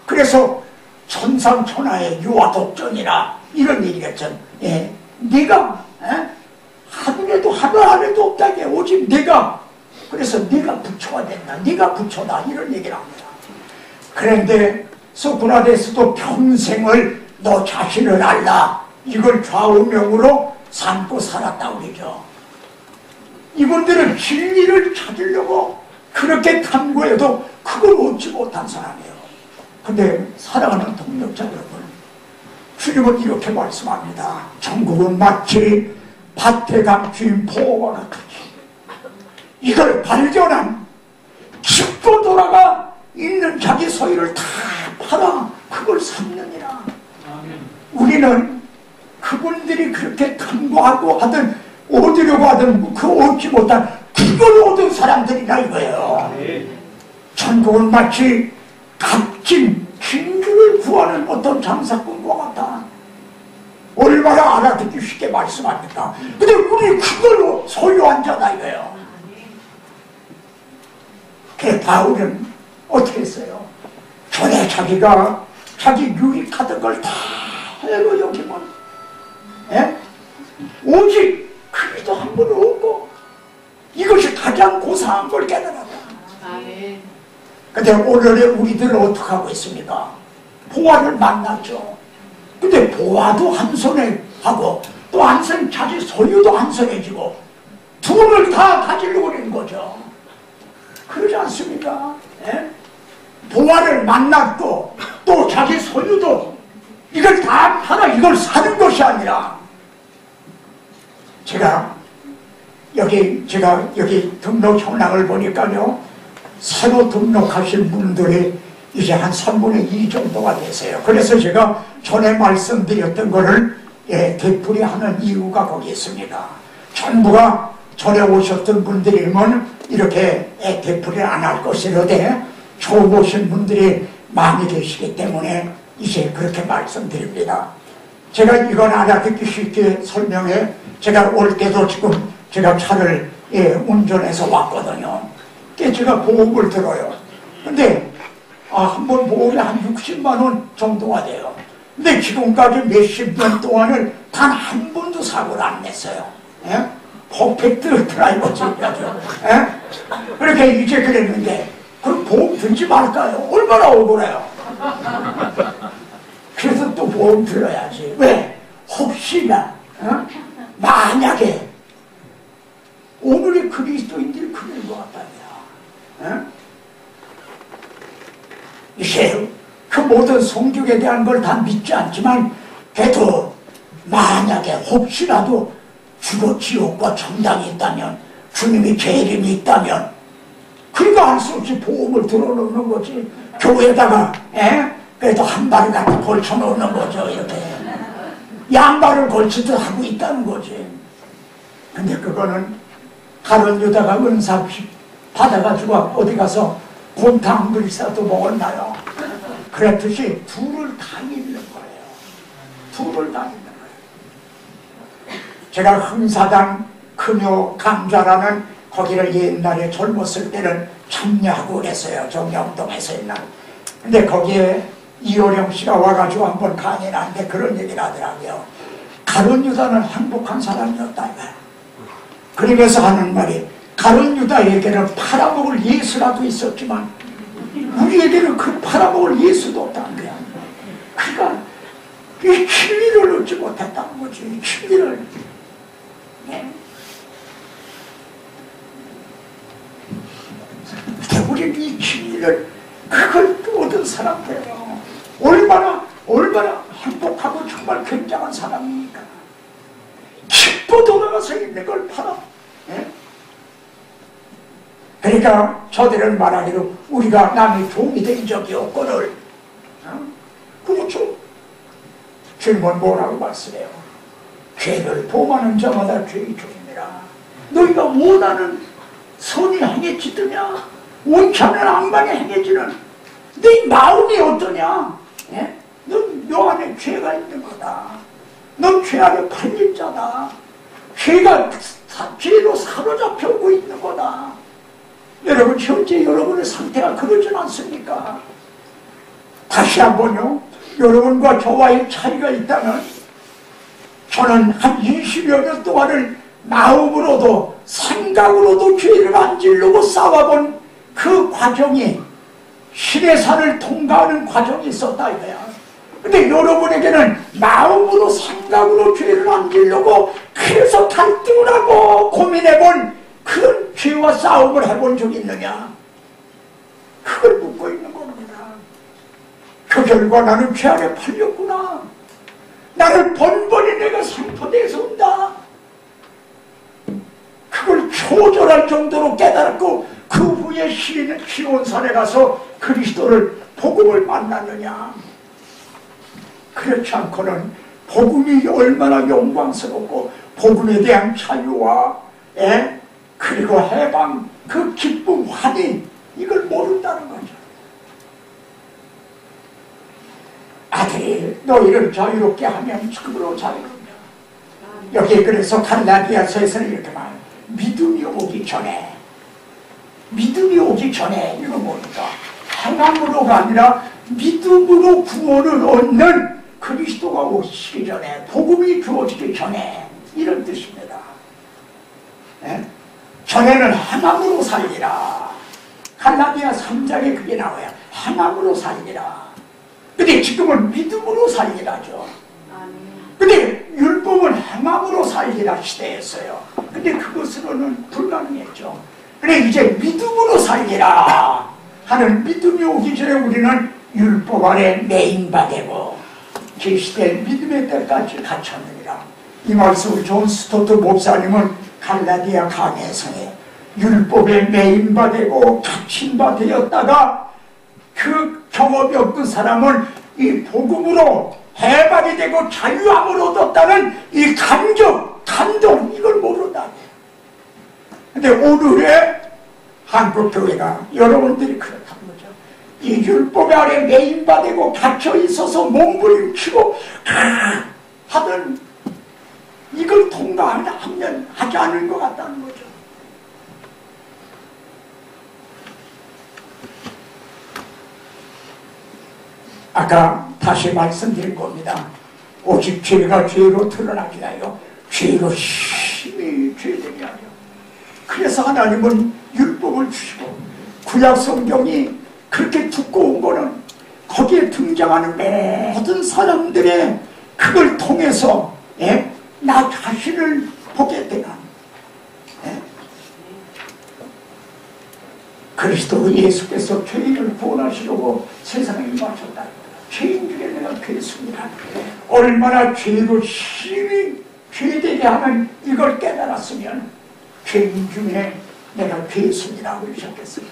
Speaker 1: 그래서 천상천하의 유아독전이라 이런 얘기겠죠. 네가 하늘에도 하늘 아래도 없다게 오직 네가 그래서 네가 부처가 된다. 네가 부처다 이런 얘기를 합니다. 그런데 서구나대에서도 평생을 너 자신을 알라 이걸 좌우명으로 삼고 살았다고 그러죠. 이분들은 진리를 찾으려고 그렇게 탐구해도 그걸 얻지 못한 사람이에요. 근데 사랑하는 동력자 여러분, 주님은 이렇게 말씀합니다. 천국은 마치 밭에 감춘 포와 같으니 이걸 발견한 짚고 돌아가 있는 자기 소유를 다 팔아 그걸 삼느니라. 우리는 그분들이 그렇게 탐구하고 하든 얻으려고 하든 그 얻지 못한 그걸 얻은 사람들이라 이거예요. 천국은 마치 값진 진주를 구하는 어떤 장사꾼과 같다. 얼마나 알아듣기 쉽게 말씀합니까? 근데 우리 그걸로 소유한 자다 이거예요. 그 바울은 어떻게 했어요? 전에 자기가 자기 유익하던 걸 다 해로 여기면 오직 그리도 한 번 없고 이것이 가장 고상한 걸 깨달았다. 근데 오늘의 우리들은 어떻게 하고 있습니까? 보화를 만났죠. 근데 보화도 한 손에 하고 또 한 손 자기 소유도 한 손에 쥐고 둘을 다 가지려고 하는 거죠. 그러지 않습니까? 보화를 만났고 또 자기 소유도 이걸 다 팔아 이걸 사는 것이 아니라 제가 여기 등록 현황을 보니까요 새로 등록하신 분들이 이제 한 3분의 2 정도가 되세요. 그래서 제가 전에 말씀드렸던 거를 되풀이하는 이유가 거기 있습니다. 전부가 전에 오셨던 분들이면 이렇게 되풀이를 안 할 것이로되 처음 오신 분들이 많이 계시기 때문에 이제 그렇게 말씀드립니다. 제가 이건 알아듣기 쉽게 설명해. 제가 올 때도 지금 제가 차를 운전해서 왔거든요. 제가 보험을 들어요. 근데 한 번 보험이 한 60만 원 정도가 돼요. 근데 지금까지 몇십 년 동안을 단 한 번도 사고를 안 냈어요. 퍼펙트 드라이버죠. 그렇게 이제 그랬는데 그럼 보험 들지 말까요? 얼마나 억울해요. 그래서 또 보험 들어야지. 왜? 혹시나 만약에 오늘의 그리스도인들이 그런 것 같다냐. 이제 그 모든 성경에 대한 걸 다 믿지 않지만 그래도 만약에 혹시라도 주로 지옥과 천당이 있다면 주님이 재림이 있다면 그러니까 할 수 없이 보험을 들어놓는 거지. 교회에다가 그래도 한 발을 갖다 걸쳐놓는 거죠. 이렇게 양발을 걸치듯 하고 있다는 거지. 근데 그거는 가룟 유다가 은사 받아가지고 어디 가서 곰탕 한 그릇이라도 먹었나요? 그랬듯이 둘을 다 잃는 거예요. 둘을 다 잃는 거예요. 제가 흥사당 금요 강좌라는 거기를 옛날에 젊었을 때는 참여하고 그랬어요. 정영동에서 옛날. 근데 거기에 이호령 씨가 와가지고 한번 강의를 하는데 그런 얘기를 하더라고요. 가룟 유다는 행복한 사람이었다 이거야. 그러면서 하는 말이 가룟 유다에게는 팔아먹을 예수라도 있었지만 우리에게는 그 팔아먹을 예수도 없다는 거야. 그러니까 이 진리를 얻지 못했다는 거지. 이 진리를. 우리는 이 진리를 그걸 얻은 사람들이에요. 얼마나 행복하고 정말 굉장한 사람입니까? 기뻐 돌아가서 있는 걸 팔아. 그러니까 저들은 말하기로 우리가 남의 종이 된 적이 없거늘. 그렇죠. 주님은 뭐라고 말씀해요? 죄를 범하는 자마다 죄의 종이라. 너희가 원하는 선이 행해지더냐? 원치 않은 악망이 행해지는 네 마음이 어떠냐? 너 안에 죄가 있는 거다. 넌 죄 안에 팔린 자다. 죄로 사로잡혀 오고 있는 거다. 여러분 현재 여러분의 상태가 그러진 않습니까? 다시 한번요. 여러분과 저와의 차이가 있다면 저는 한 20여 년 동안을 마음으로도 생각으로도 죄를 안 지르고 싸워본 그 과정이 신의 산을 통과하는 과정이 있었다 이거야. 근데 여러분에게는 마음으로 생각으로 죄를 안 지르고 그래서 갈등을 하고 고민해본 그런 죄와 싸움을 해본 적이 있느냐? 그걸 묻고 있는 겁니다. 그 결과 나는 죄 안에 팔렸구나. 나를 번번이 내가 상처돼서 온다. 그걸 초절할 정도로 깨달았고 그 그 후에 시온산에 가서 그리스도를 복음을 만났느냐? 그렇지 않고는 복음이 얼마나 영광스럽고 복음에 대한 자유와 그리고 해방, 그 기쁨, 환희, 이걸 모른다는 거죠. 아들이 너희를 자유롭게 하면 지금으로 자유롭냐. 여기 그래서 갈라디아서에서는 이렇게 말해요. 믿음이 오기 전에 이거 뭡니까? 행함으로가 아니라 믿음으로 구원을 얻는 그리스도가 오시기 전에, 복음이 주어지기 전에, 이런 뜻입니다. 전에는 행함으로 살리라. 갈라디아 3장에 그게 나와요. 행함으로 살리라. 근데 지금은 믿음으로 살리라죠. 근데 율법은 행함으로 살리라 시대였어요. 근데 그것으로는 불가능했죠. 그래 이제 믿음으로 살리라 하는 믿음이 오기 전에 우리는 율법 아래 매인바되고 계시될 믿음의 때까지 갇혔느니라. 이 말씀을 존 스토트 목사님은 갈라디아 강해성에 율법에 매인바되고 갇힌바 되었다가 그 경험이 없던 사람은 이 복음으로 해방이 되고 자유함을 얻었다는 이 감동, 이걸 모른다. 근데 오늘의 한국교회가 여러분들이 그렇다는 거죠. 이 율법 아래 매인바되고 갇혀 있어서 몸부림치고 하던 이걸 통과하면 하지 않은 것 같다는 거죠. 아까 다시 말씀드린 겁니다. 오직 죄가 죄로 드러나게 하여 죄로 심히 죄되게 하여. 그래서 하나님은 율법을 주시고 구약 성경이 그렇게 두꺼운 거는 거기에 등장하는 모든 사람들의 그걸 통해서 나 자신을 보게 되는 그리스도 예수께서 죄인을 구원하시려고 세상에 임하셨다. 죄인 중에 내가 괴수입니다. 얼마나 죄로 심히 죄되게 하는 이걸 깨달았으면 죄인 중에 내가 괴수이라고 그러셨겠어요.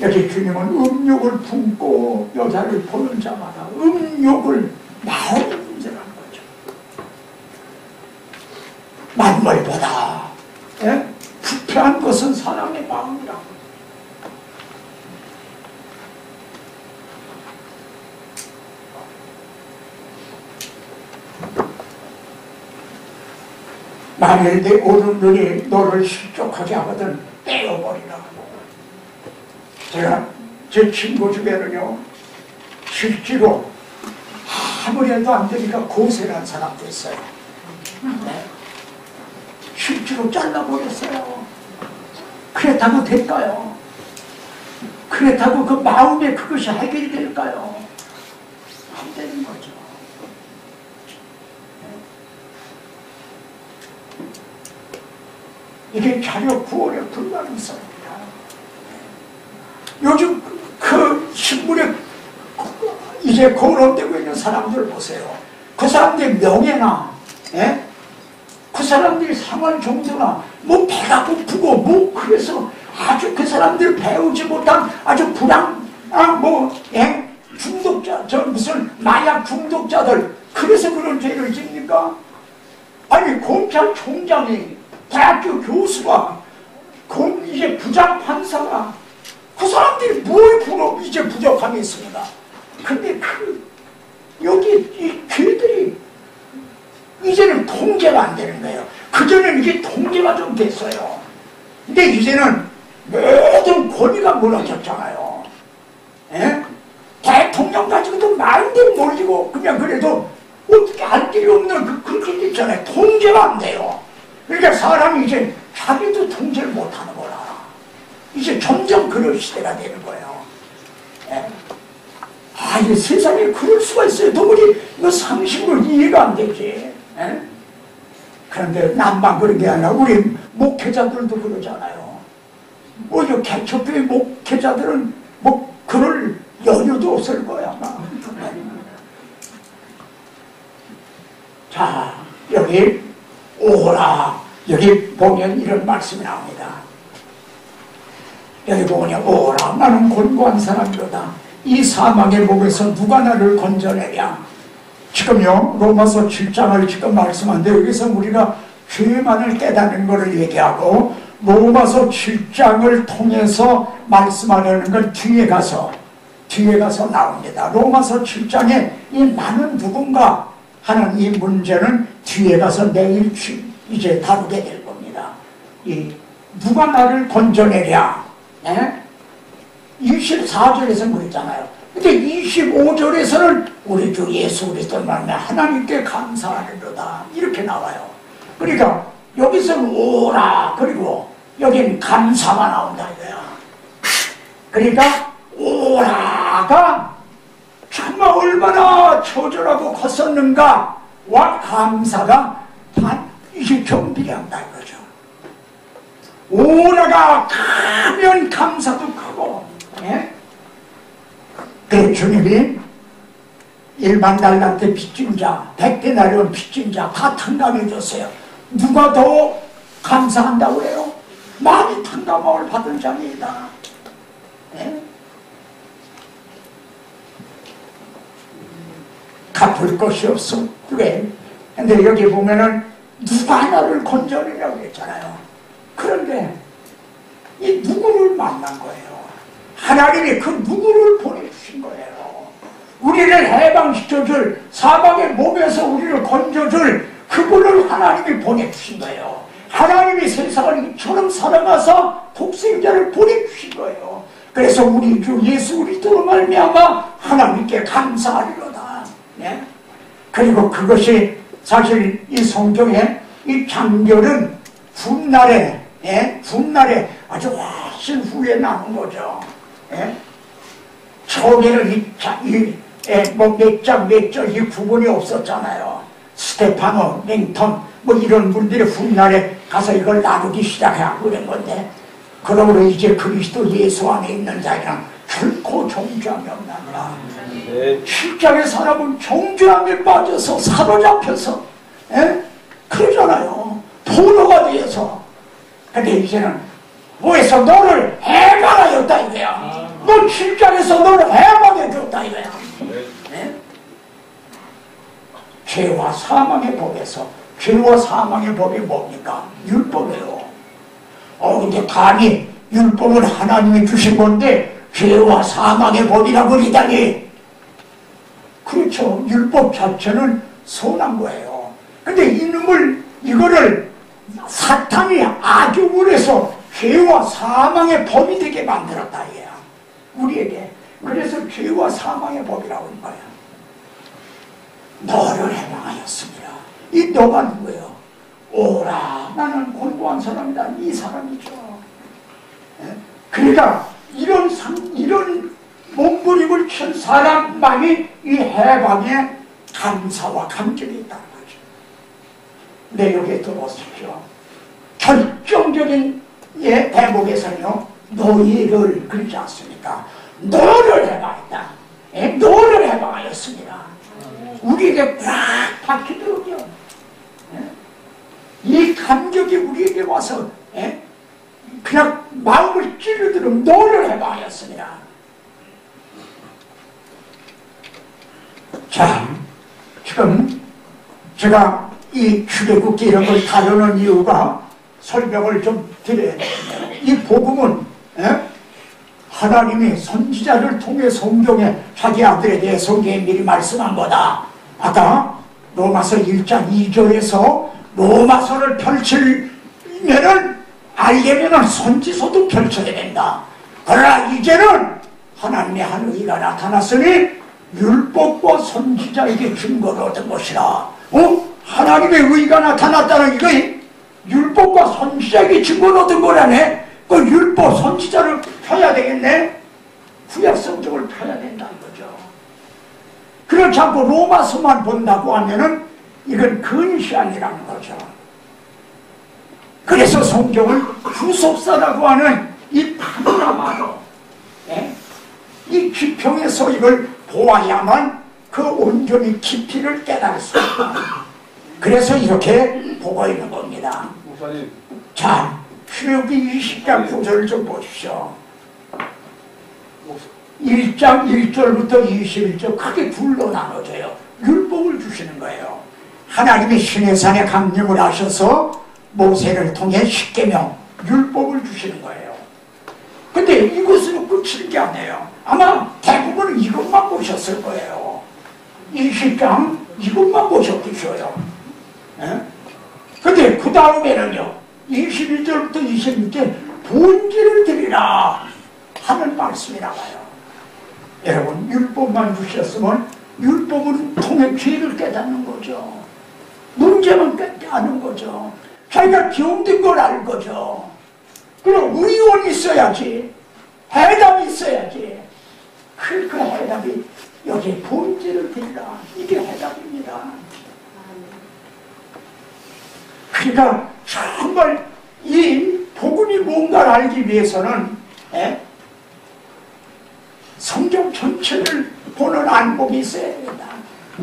Speaker 1: 여기 주님은 음욕을 품고 여자를 보는 자마다 음욕을 나오는 문제라는 거죠. 만물보다 부패한 것은 사람의 마음이라고. 만일 내 오른눈이 너를 실족하게 하거든 떼어버리라. 제가 제 친구 중에는요, 실제로 아무리 해도 안 되니까 고생한 사람도 있어요. 실제로 잘라버렸어요. 그렇다고 될까요? 그렇다고 그 마음에 그것이 해결이 될까요? 안 되는 거죠. 이게 자녀 구원의 불가능성입니다. 요즘 그 신문에 이제 거론되고 있는 사람들 보세요. 그 사람들의 명예나 그 사람들의 생활 정도나 뭐 배가 고프고 뭐 그래서 아주 그 사람들 배우지 못한 아주 중독자, 저 무슨 마약 중독자들, 그래서 그런 죄를 짓니까? 아니 검찰총장이, 대학교 교수가, 이제 부장 판사가, 그 사람들이 뭘 이제 부족함이 있습니다. 근데 여기 이 죄들이 이제는 통제가 안 되는 거예요. 그전에는 이게 통제가 좀 됐어요. 근데 이제는 모든 권위가 무너졌잖아요. 대통령 가지고도 마음대로 몰리고, 그냥 그래도 어떻게 할 길이 없는 그렇게 있잖아요. 통제가 안 돼요. 그러니까 사람이 이제 자기도 통제를 못하는 거라. 이제 점점 그런 시대가 되는 거예요. 이 세상에 그럴 수가 있어요. 도무지 상식으로 이해가 안 되지. 그런데 남만 그런 게 아니라 우리 목회자들도 그러잖아요. 오히려 개척교회 목회자들은 뭐 그럴 여유도 없을 거야 아마. 자, 여기 오라, 여기 보면 이런 말씀이 나옵니다. 여기 보면 오라 나는 곤고한 사람이로다. 이 사망의 목에서 누가 나를 건져내랴. 지금요 로마서 7장을 지금 말씀하는데 여기서 우리가 죄만을 깨닫는 것을 얘기하고 로마서 7장을 통해서 말씀하려는 건 뒤에 가서 나옵니다. 로마서 7장에 이 나는 누군가 하는 이 문제는 뒤에 가서 내일 이제 다루게 될 겁니다. 이 누가 나를 건져내랴. 24절에서 그랬잖아요. 근데 25절에서는 우리 주 예수 그리스도 만나 하나님께 감사하리로다 이렇게 나와요. 그러니까 여기서는 오라 그리고 여기는 감사가 나온다 이거야. 그러니까 오라가 정말 얼마나 처절하고 컸었는가와 감사가 이게 경비한다 이거죠. 오라가 크면 감사도 크고. 그 주님이 1만 달란트 빚진 자, 100데나리온 빚진 자 다 탕감해 줬어요. 누가 더 감사한다고 해요? 많이 탕감을 받은 자입니다. 갚을 것이 없어. 왜? 근데 여기 보면은 누가 나를 건져내라고 했잖아요. 그런데 이 누구를 만난 거예요? 하나님이 그 누구를 보내주신 거예요. 우리를 해방시켜줄 사방의 몸에서 우리를 건져줄 그분을 하나님이 보내주신 거예요. 하나님이 세상을 이처럼 사랑하사 독생자를 보내주신 거예요. 그래서 우리 주 예수 그리스도로 말미암아 하나님께 감사하리로다. 그리고 그것이 사실 이 성경에 이 장렬은 훗날에 아주 훨씬 후에 나온 거죠. 처음에는 몇 장 이 구분이 없었잖아요. 스테파노, 랭턴 이런 분들이 훗날에 가서 이걸 나누기 시작하고 그런 건데 그러므로 이제 그리스도 예수 안에 있는 자들은 결코 정죄함이 없나니라. 십자가의 사람은 정죄함에 빠져서 사로잡혀서 그러잖아요. 포로가 되어서. 근데 이제는 뭐해서 너를 해방하였다 이거야. 너 십자가에서 너를 해방해줬다 이거야. 죄와 사망의 법에서 죄와 사망의 법이 뭡니까? 율법이에요. 근데 감히 율법을 하나님이 주신 건데 죄와 사망의 법이라고 그러다니. 그렇죠. 율법 자체는 선한 거예요. 근데 이거를 사탄이 악용을 해서 죄와 사망의 법이 되게 만들었다 이거야. 우리에게. 그래서 죄와 사망의 법이라고 하는 거야. 너를 해방하였습니다. 이 너가 누구예요? 오라 나는 곤고한 사람이다. 이 사람이죠. 그러니까 이런 몸부림을 친 사람만이 이 해방에 감사와 감격이 있다는 거죠. 내 여기에 들어오십시오. 결정적인 대목에서는요 너희를 그러지 않습니까? 너를 해방했다. 너를 해방하였습니다. 우리에게 꽉 박히도록요. 이 감격이 우리에게 와서 그냥 마음을 찌르도록 너를 해방하였습니다. 자, 지금 제가 이 출애굽기 이런 걸 다루는 이유가 설명을 좀 드려야 됩니다. 이 복음은 하나님이 선지자를 통해 성경에 자기 아들에 대해 성경에 미리 말씀한 거다. 아까 로마서 1장 2절에서 로마서를 펼치면은 알려면은 선지서도 펼쳐야 된다. 그러나 이제는 하나님의 한 의가 나타났으니 율법과 선지자에게 증거를 얻은 것이라. 하나님의 의가 나타났다는 이거 율법과 선지자에게 증거를 얻은 거라네. 그 율법 선지자를 펴야 되겠네. 구약 성경을 펴야 된다는 거죠. 그렇지 않고 로마서만 본다고 하면은 이건 근시안이라는 거죠. 그래서 성경을 후속사라고 하는 이 파노라마로 이 지평에서 이걸 보아야만 그 온전히 깊이를 깨달을 수 있다. 그래서 이렇게 보고 있는 겁니다. 자, 출애굽기 20장 9절을 좀 보십시오. 1장 1절부터 21절 크게 둘로 나눠져요. 율법을 주시는 거예요. 하나님이 시내산에 강림을 하셔서 모세를 통해 십계명 율법을 주시는 거예요. 근데 이것으로 끝이는 게 아니에요. 아마 대부분은 이것만 보셨을 거예요. 20장 이것만 보셨겠어요. 근데 그 다음에는요 21절부터 26절 본질을 드리라 하는 말씀이 나와요. 여러분 율법만 주셨으면 율법은 통해 죄를 깨닫는 거죠. 문제만 깨닫는 거죠. 자기가 병든 걸 알 거죠. 그럼 의원이 있어야지. 해답이 있어야지. 그 해답이 여기 본질을 드리라. 이게 해답입니다. 그러니까 정말 이 복음이 뭔가를 알기 위해서는 성경 전체를 보는 안목이 있어야 됩니다.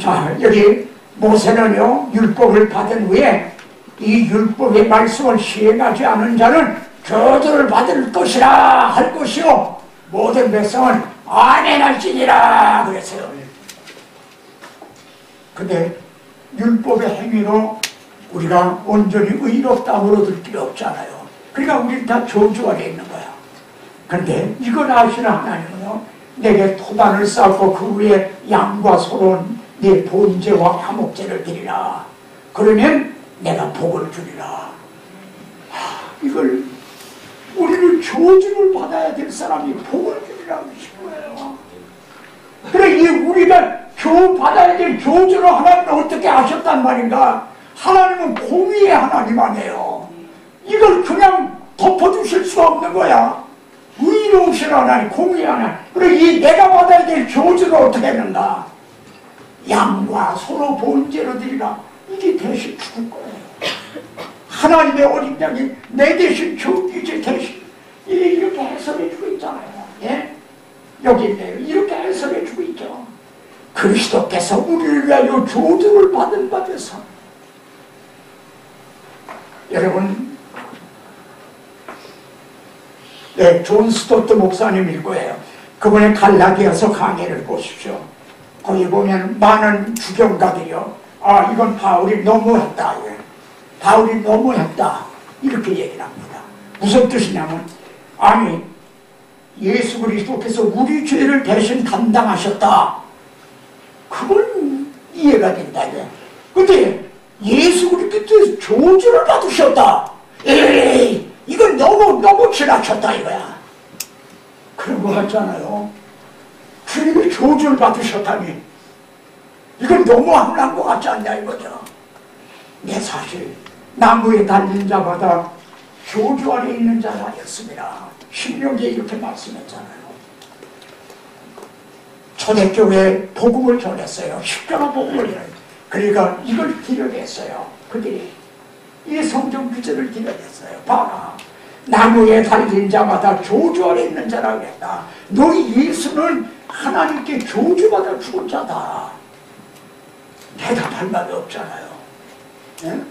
Speaker 1: 자, 여기 모세는요 율법을 받은 후에 이 율법의 말씀을 시행하지 않은 자는 저주를 받을 것이라 할 것이요 모든 백성은 아멘할지니라 그랬어요. 근데 율법의 행위로 우리가 온전히 의롭다함을 얻을 필요 없잖아요. 그러니까 우리는 다 저주 아래 있는 거야. 그런데 이걸 아시는 하나님은요 내게 토단을 쌓고 그 위에 양과 소론 네 번제와 화목제를 드리라. 그러면 내가 복을 주리라. 이걸 우리는 저주를 받아야 될 사람이 복을 주리라고 하신 거예요. 그래 이 우리가 받아야 될 저주를 하나님은 어떻게 하셨단 말인가? 하나님은 공의의 하나님 아니에요. 이걸 그냥 덮어주실 수가 없는 거야. 의로우신 하나님, 공의의 하나님. 그래 이 내가 받아야 될 저주를 어떻게 했는가? 양과 소로 번제로 드리라. 이게 대신 죽을 거예요. 하나님의 어린 양이 내 대신 이제 대신 이렇게 해석해 주고 있잖아요. 예? 여기 있네요. 이렇게 해석해 주고 있죠. 그리스도께서 우리를 위하여 저주를 받은 바 되사. 여러분 존 스토트 목사님일 거예요. 그분의 갈라디아서 강의를 보십시오. 거기 보면 많은 주경가들이요 이건 바울이 너무했다. 바울이 너무했다. 이렇게 얘기를 합니다. 무슨 뜻이냐면 아니 예수 그리스도께서 우리 죄를 대신 담당하셨다. 그건 이해가 된다. 근데 예수 그리스도께서 저주를 받으셨다. 에이 이건 너무 지나쳤다 이거야. 그런 거 같잖아요. 주님이 저주를 받으셨다니 이건 너무 안 난 것 같지 않냐 이거죠. 내 사실 나무에 달린 자마다 저주 아래 있는 자라였습니다. 신명기에 이렇게 말씀했잖아요. 초대교회에 복음을 전했어요. 십자가 복음을 전했어요. 그러니까 이걸 드려냈어요. 그들이 이 성경 구절을 드려냈어요. 봐라. 나무에 달린 자마다 저주 아래 있는 자라고 했다. 너희 예수는 하나님께 저주받아 죽은 자다. 대답할 말이 없잖아요. 네?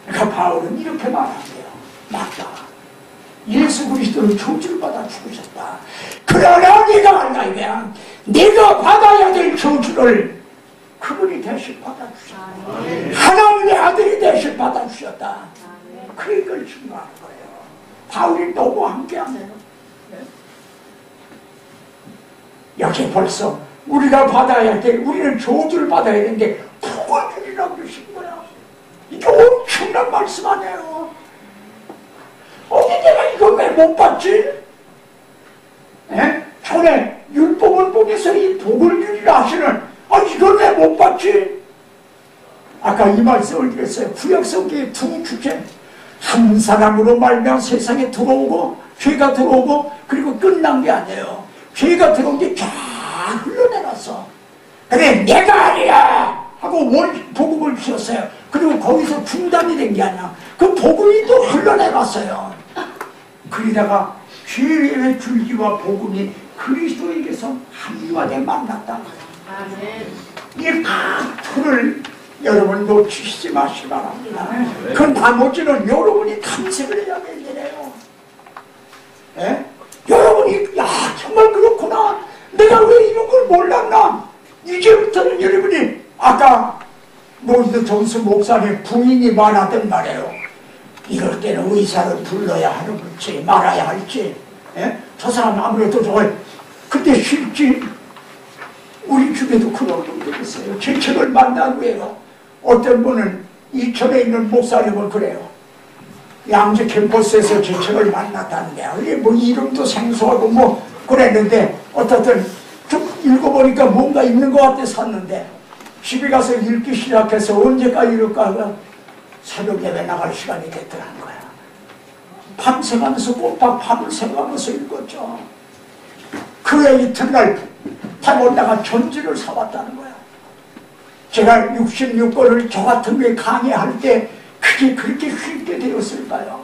Speaker 1: 그러니까 바울은 이렇게 말한대요. 맞다. 예수 그리스도는 저주를 받아 죽으셨다. 그러나 네가 알라 이거야. 네가 받아야 될 저주를 그분이 대신 받아주셨다. 하나님의 아들이 대신 받아주셨다. 그걸 증거하는 거예요. 바울이 너무 함께하네요. 네? 여기 벌써 우리가 받아야 돼. 우리는 저주를 받아야 되는데 복을 주리라고 그러신 거야. 이게 엄청난 말씀 아니에요. 어디 내가 이걸 왜 못 받지? 전에 율법을 보면서 이 복을 주리라 하시는 이걸 왜 못 받지? 아까 이 말씀을 드렸어요. 구약성경의 두 주제. 한 사람으로 말미암아 세상에 들어오고 죄가 들어오고 그리고 끝난 게 아니에요. 죄가 들어온 게 쫙 흘러내렸어. 그래 내가 아니야 하고 복음을 주셨어요. 그리고 거기서 중단이 된 게 아니야. 그 복음이 또 흘러내갔어요. 그러다가 죄의 줄기와 복음이 그리스도에게서 합리화돼 만났다. 이 큰 틀을 여러분 놓치시지 마시기 바랍니다. 그 나머지는 여러분이 탐색을 해야 될 일이에요. 여러분이 정말 그렇구나 몰랐나? 내가 왜 이런 걸 몰랐나? 이제부터는 여러분이 아까 로이드 존스 목사님 부인이 말하던 말이에요. 이럴 때는 의사를 불러야 할지 말아야 할지. 예? 저 사람 아무래도 좋아요. 근데 실제 우리 중에도 그런 분들 있어요. 제 책을 만난 후에요. 어떤 분은 이천에 있는 목사님은 그래요. 양재 캠퍼스에서 제 책을 만났다는데 뭐 이름도 생소하고 뭐 그랬는데 어떻든 좀 읽어보니까 뭔가 있는 것 같아 샀는데 집에 가서 읽기 시작해서 언제까지 읽을까 새벽 예배 나갈 시간이 됐더라는 거야. 밤새가면서 꼬박 밤을 새가면서 읽었죠. 그해 이튿날 밥 올라가 전지를 사왔다는 거야. 제가 66권을 저 같은 게 강의할 때 그게 그렇게 쉽게 되었을까요?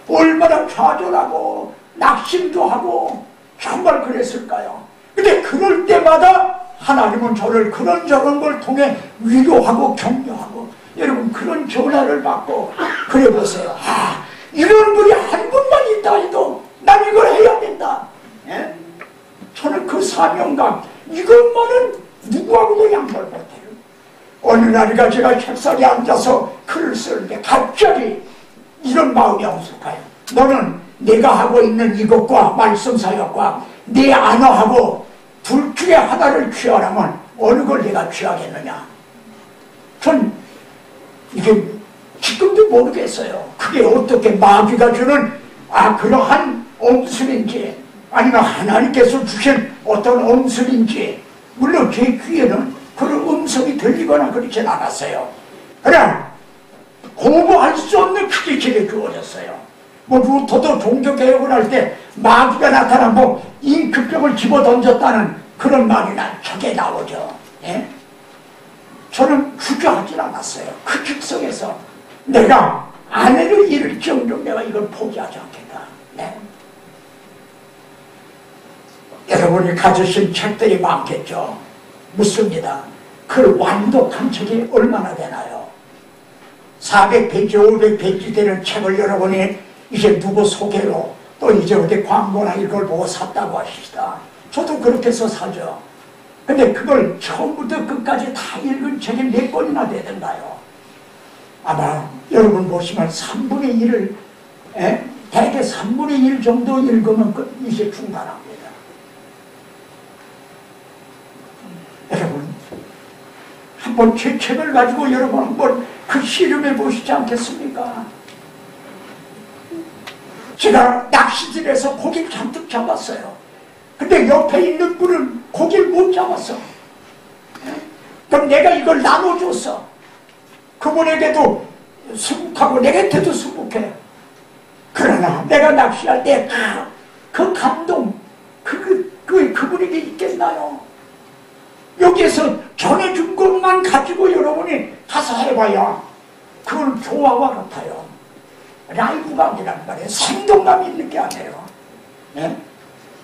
Speaker 1: 얼마나 좌절하고 낙심도 하고 정말 그랬을까요? 근데 그럴 때마다 하나님은 저를 그런저런 걸 통해 위로하고 격려하고 여러분 그런 전화를 받고 그래 보세요. 아, 이런 분이 한 분만 있다 해도 난 이걸 해야 된다. 예? 저는 그 사명감 이것만은 누구하고도 양보를 못해요. 어느 날이가 제가 책상에 앉아서 글을 쓰는데 갑자기 이런 마음이 엄숙해요. 너는 내가 하고 있는 이것과 말씀 사역과 내 안어하고 둘 중에 하나를 취하라면 어느 걸 내가 취하겠느냐. 전 이게 지금도 모르겠어요. 그게 어떻게 마귀가 주는 그러한 엄술인지 아니면 하나님께서 주신 어떤 엄술인지 물론 제 귀에는 그런 음성이 들리거나 그러진 않았어요. 그냥 공부할 수 없는 그게 제게 주어졌어요. 뭐 루터도 종교개혁을 할 때 마귀가 나타나고 잉크병을 집어던졌다는 그런 말이나 저게 나오죠. 예? 저는 주저하진 않았어요. 그 즉석에서 내가 아내를 잃을 정도로 내가 이걸 포기하지 않겠다. 네? 여러분이 가지신 책들이 많겠죠. 묻습니다. 그 완독한 책이 얼마나 되나요? 400페이지, 500페이지 되는 책을 여러분이 이제 누구 소개로 또 이제 어디 광고나 이걸 보고 샀다고 하시다. 저도 그렇게 해서 사죠. 근데 그걸 처음부터 끝까지 다 읽은 책이 몇 권이나 되던가요? 아마 여러분 보시면 3분의 1을 대개 3분의 1 정도 읽으면 이제 중단합니다. 여러분 한번 제 책을 가지고 여러분 한번 그 실험해 보시지 않겠습니까? 제가 낚시질에서 고기를 잔뜩 잡았어요. 근데 옆에 있는 분은 고기를 못 잡았어. 그럼 내가 이걸 나눠줬어. 그분에게도 수북하고 내게도 수북해. 그러나 내가 낚시할 때 그 감동 그분에게 있겠나요? 여기에서 전해준 것만 가지고 여러분이 가서 해봐야 그건 조화와 같아요. 라이브가 아니란 말이에요. 생동감이 있는 게 아니에요. 네?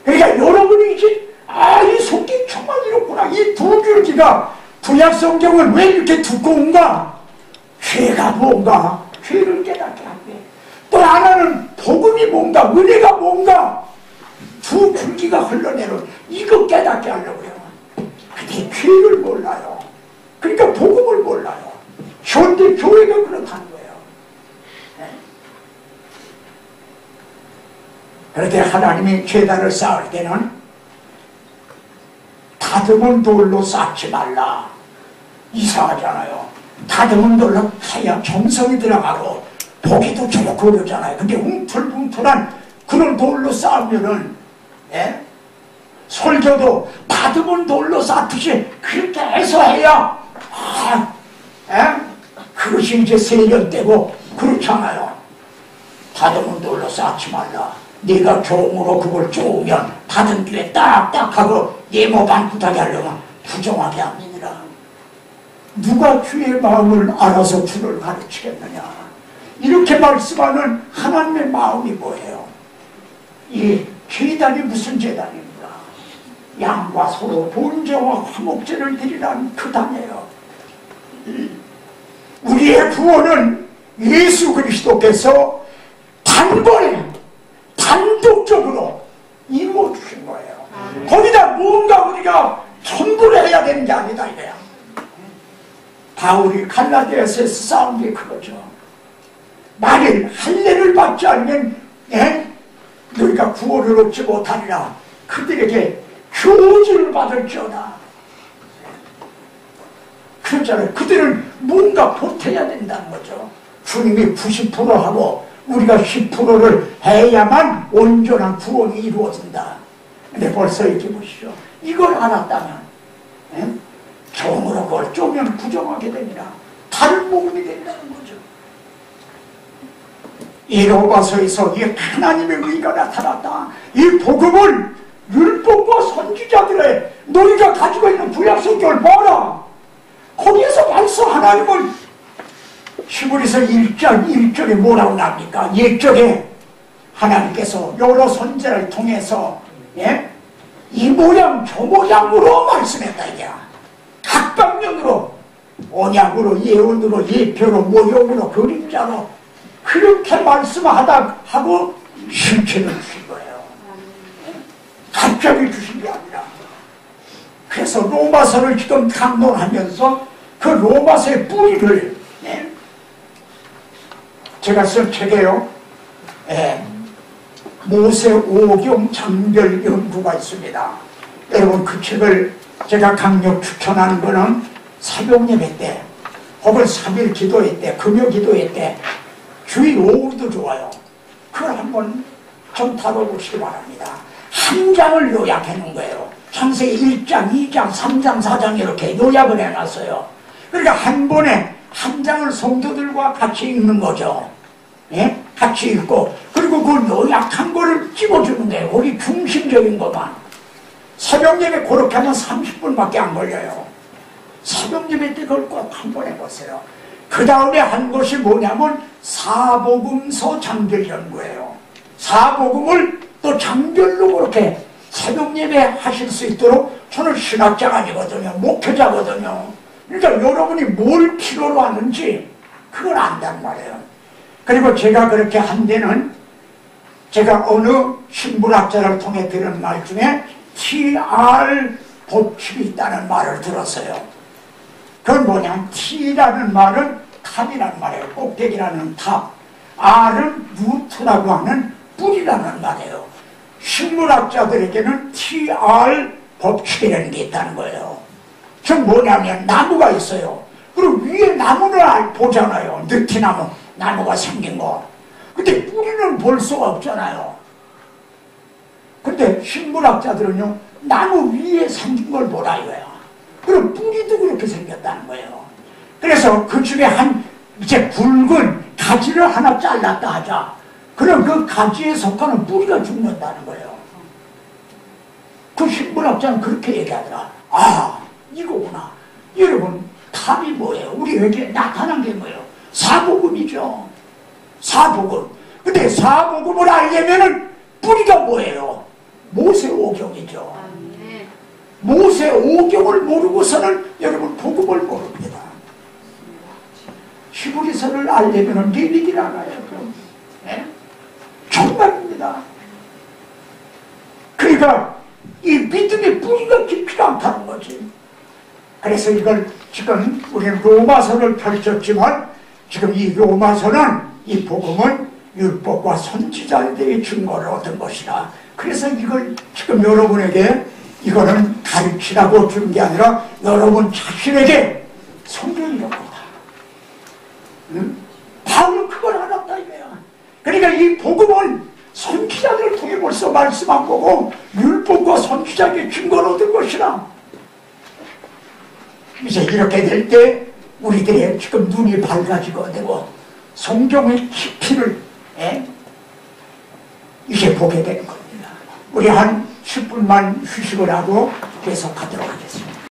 Speaker 1: 그러니까 여러분이 이제 이 속이 정말 이렇구나. 이 두 줄기가 구약 성경은 왜 이렇게 두꺼운가? 죄가 뭔가? 죄를 깨닫게 한대. 또 하나는 복음이 뭔가? 은혜가 뭔가? 두 줄기가 흘러내는 이거 깨닫게 하려고 해요. 근데 죄를 몰라요. 그러니까 복음을 몰라요. 현대 교회가 그렇다는 거예요. 네. 그런데 하나님이 제단을 쌓을 때는 다듬은 돌로 쌓지 말라. 이상하잖아요. 다듬은 돌로 해야 정성이 들어가고 보기도 좋고 그러잖아요. 근데 웅틀웅틀한 그런 돌로 쌓으면은 설교도 다듬은 돌로 쌓듯이 그렇게 해서 해야 그것이 이제 세련되고 그렇잖아요. 다듬은 돌로 쌓지 말라. 네가 종으로 그걸 쪼으면 다듬 뒤에 딱딱하고 네 목 안구타게 하려면 부정하게 합니다. 누가 주의 마음을 알아서 주를 가르치겠느냐. 이렇게 말씀하는 하나님의 마음이 뭐예요? 이 제단이 무슨 제단입니까? 양과 소로 번제와 화목제를 드리라는 그 단이에요. 우리의 구원은 예수 그리스도께서 단번에 단독적으로 이루어 주신 거예요. 거기다 뭔가 우리가 첨부를 해야 되는 게 아니다 이거야. 바울이 갈라디아서에서 싸운 게 그거죠. 만일 할례를 받지 않으면 너희가 구원을 얻지 못하리라. 그들에게 교훈을 받을지어다. 그렇잖아요. 그들은 뭔가 보태야 된다는 거죠. 주님이 90%하고 우리가 10%를 해야만 온전한 구원이 이루어진다. 근데 벌써 이렇게 보시죠. 이걸 알았다면 종으로 그걸 쪼면 부정하게 되니라. 다른 복음이 된다는 거죠. 이 로마서에서 이 하나님의 의가 나타났다. 이 복음을 율법과 선지자들의 너희가 가지고 있는 구약성경을 봐라. 거기에서 벌써 하나님을 히브리서 1장 1절에 뭐라고 나옵니까? 1절에 하나님께서 여러 선지자를 통해서 이 모양 저 모양으로 말씀했다 이게야. 각 방면으로 언약으로 예언으로 예표로 모형으로 그림자로 그렇게 말씀하다 하고 실체를 주신 거예요. 갑자기 주신 게 아니라. 그래서 로마서를 지금 강론하면서 그 로마서의 뿌리를 제가 쓴 책에요. 모세 오경 장별 연구가 있습니다. 여러분 그 책을 제가 강력 추천하는 거는 새벽 예배 때 혹은 3일 기도회 때 금요 기도회 때 주일 오후도 좋아요. 그걸 한번 좀 다뤄보시기 바랍니다. 한 장을 요약해 놓은 거예요. 창세기 1장, 2장, 3장, 4장 이렇게 요약을 해놨어요. 그러니까 한 번에 한 장을 성도들과 같이 읽는 거죠. 같이 읽고 그리고 그 요약한 거를 찍어주는 거예요. 거기 중심적인 것만. 새벽 예배 그렇게 하면 30분밖에 안 걸려요. 새벽 예배 때 그걸 꼭 한 번 해보세요. 그 다음에 한 것이 뭐냐면 사복음서 장별 연구예요. 사복음을 또 장별로 그렇게 새벽 예배 하실 수 있도록 저는 신학자가 아니거든요. 목회자거든요. 그러니까 여러분이 뭘 필요로 하는지 그걸 안단 말이에요. 그리고 제가 그렇게 한 데는 제가 어느 신문학자를 통해 들은 말 중에 TR 법칙이 있다는 말을 들었어요. 그건 뭐냐? T라는 말은 탑이라는 말이에요. 꼭대기라는 탑. R은 루트라고 하는 뿌리라는 말이에요. 식물학자들에게는 TR 법칙이라는 게 있다는 거예요. 즉 뭐냐면 나무가 있어요. 그리고 위에 나무를 보잖아요. 느티나무, 나무가 생긴 거. 근데 뿌리는 볼 수가 없잖아요. 근데 식물학자들은요, 나무 위에 생긴 걸 보라 이거예요. 그럼 뿌리도 그렇게 생겼다는 거예요. 그래서 그 중에 이제 굵은 가지를 하나 잘랐다 하자. 그럼 그 가지에 속하는 뿌리가 죽는다는 거예요. 그 식물학자는 그렇게 얘기하더라. 아, 이거구나. 여러분, 탑이 뭐예요? 우리에게 나타난 게 뭐예요? 사복음이죠. 사복음. 근데 사복음을 알려면은 뿌리가 뭐예요? 모세오경이죠. 모세오경을 모르고서는 여러분 복음을 모릅니다. 히브리서를 알려면은 리비기를 알아요. 정말입니다. 그러니까 이 믿음의 뿌리가 깊지 않다는 거지. 그래서 이걸 지금 우리는 로마서를 펼쳤지만 지금 이 로마서는 이 복음은 율법과 선지자들의 증거를 얻은 것이다. 그래서 이걸 지금 여러분에게 이거는 가르치라고 준 게 아니라 여러분 자신에게 성경이라고 합니다. 바울은 그걸 알았다 이거야. 그러니까 이 복음은 선지자들을 통해 벌써 말씀한 거고 율법과 선지자의 증거를 얻은 것이라. 이제 이렇게 될 때 우리들의 지금 눈이 밝아지고 되고 성경의 깊이를 이제 보게 되는 겁니다. 우리 한 10분만 휴식을 하고 계속하도록 하겠습니다.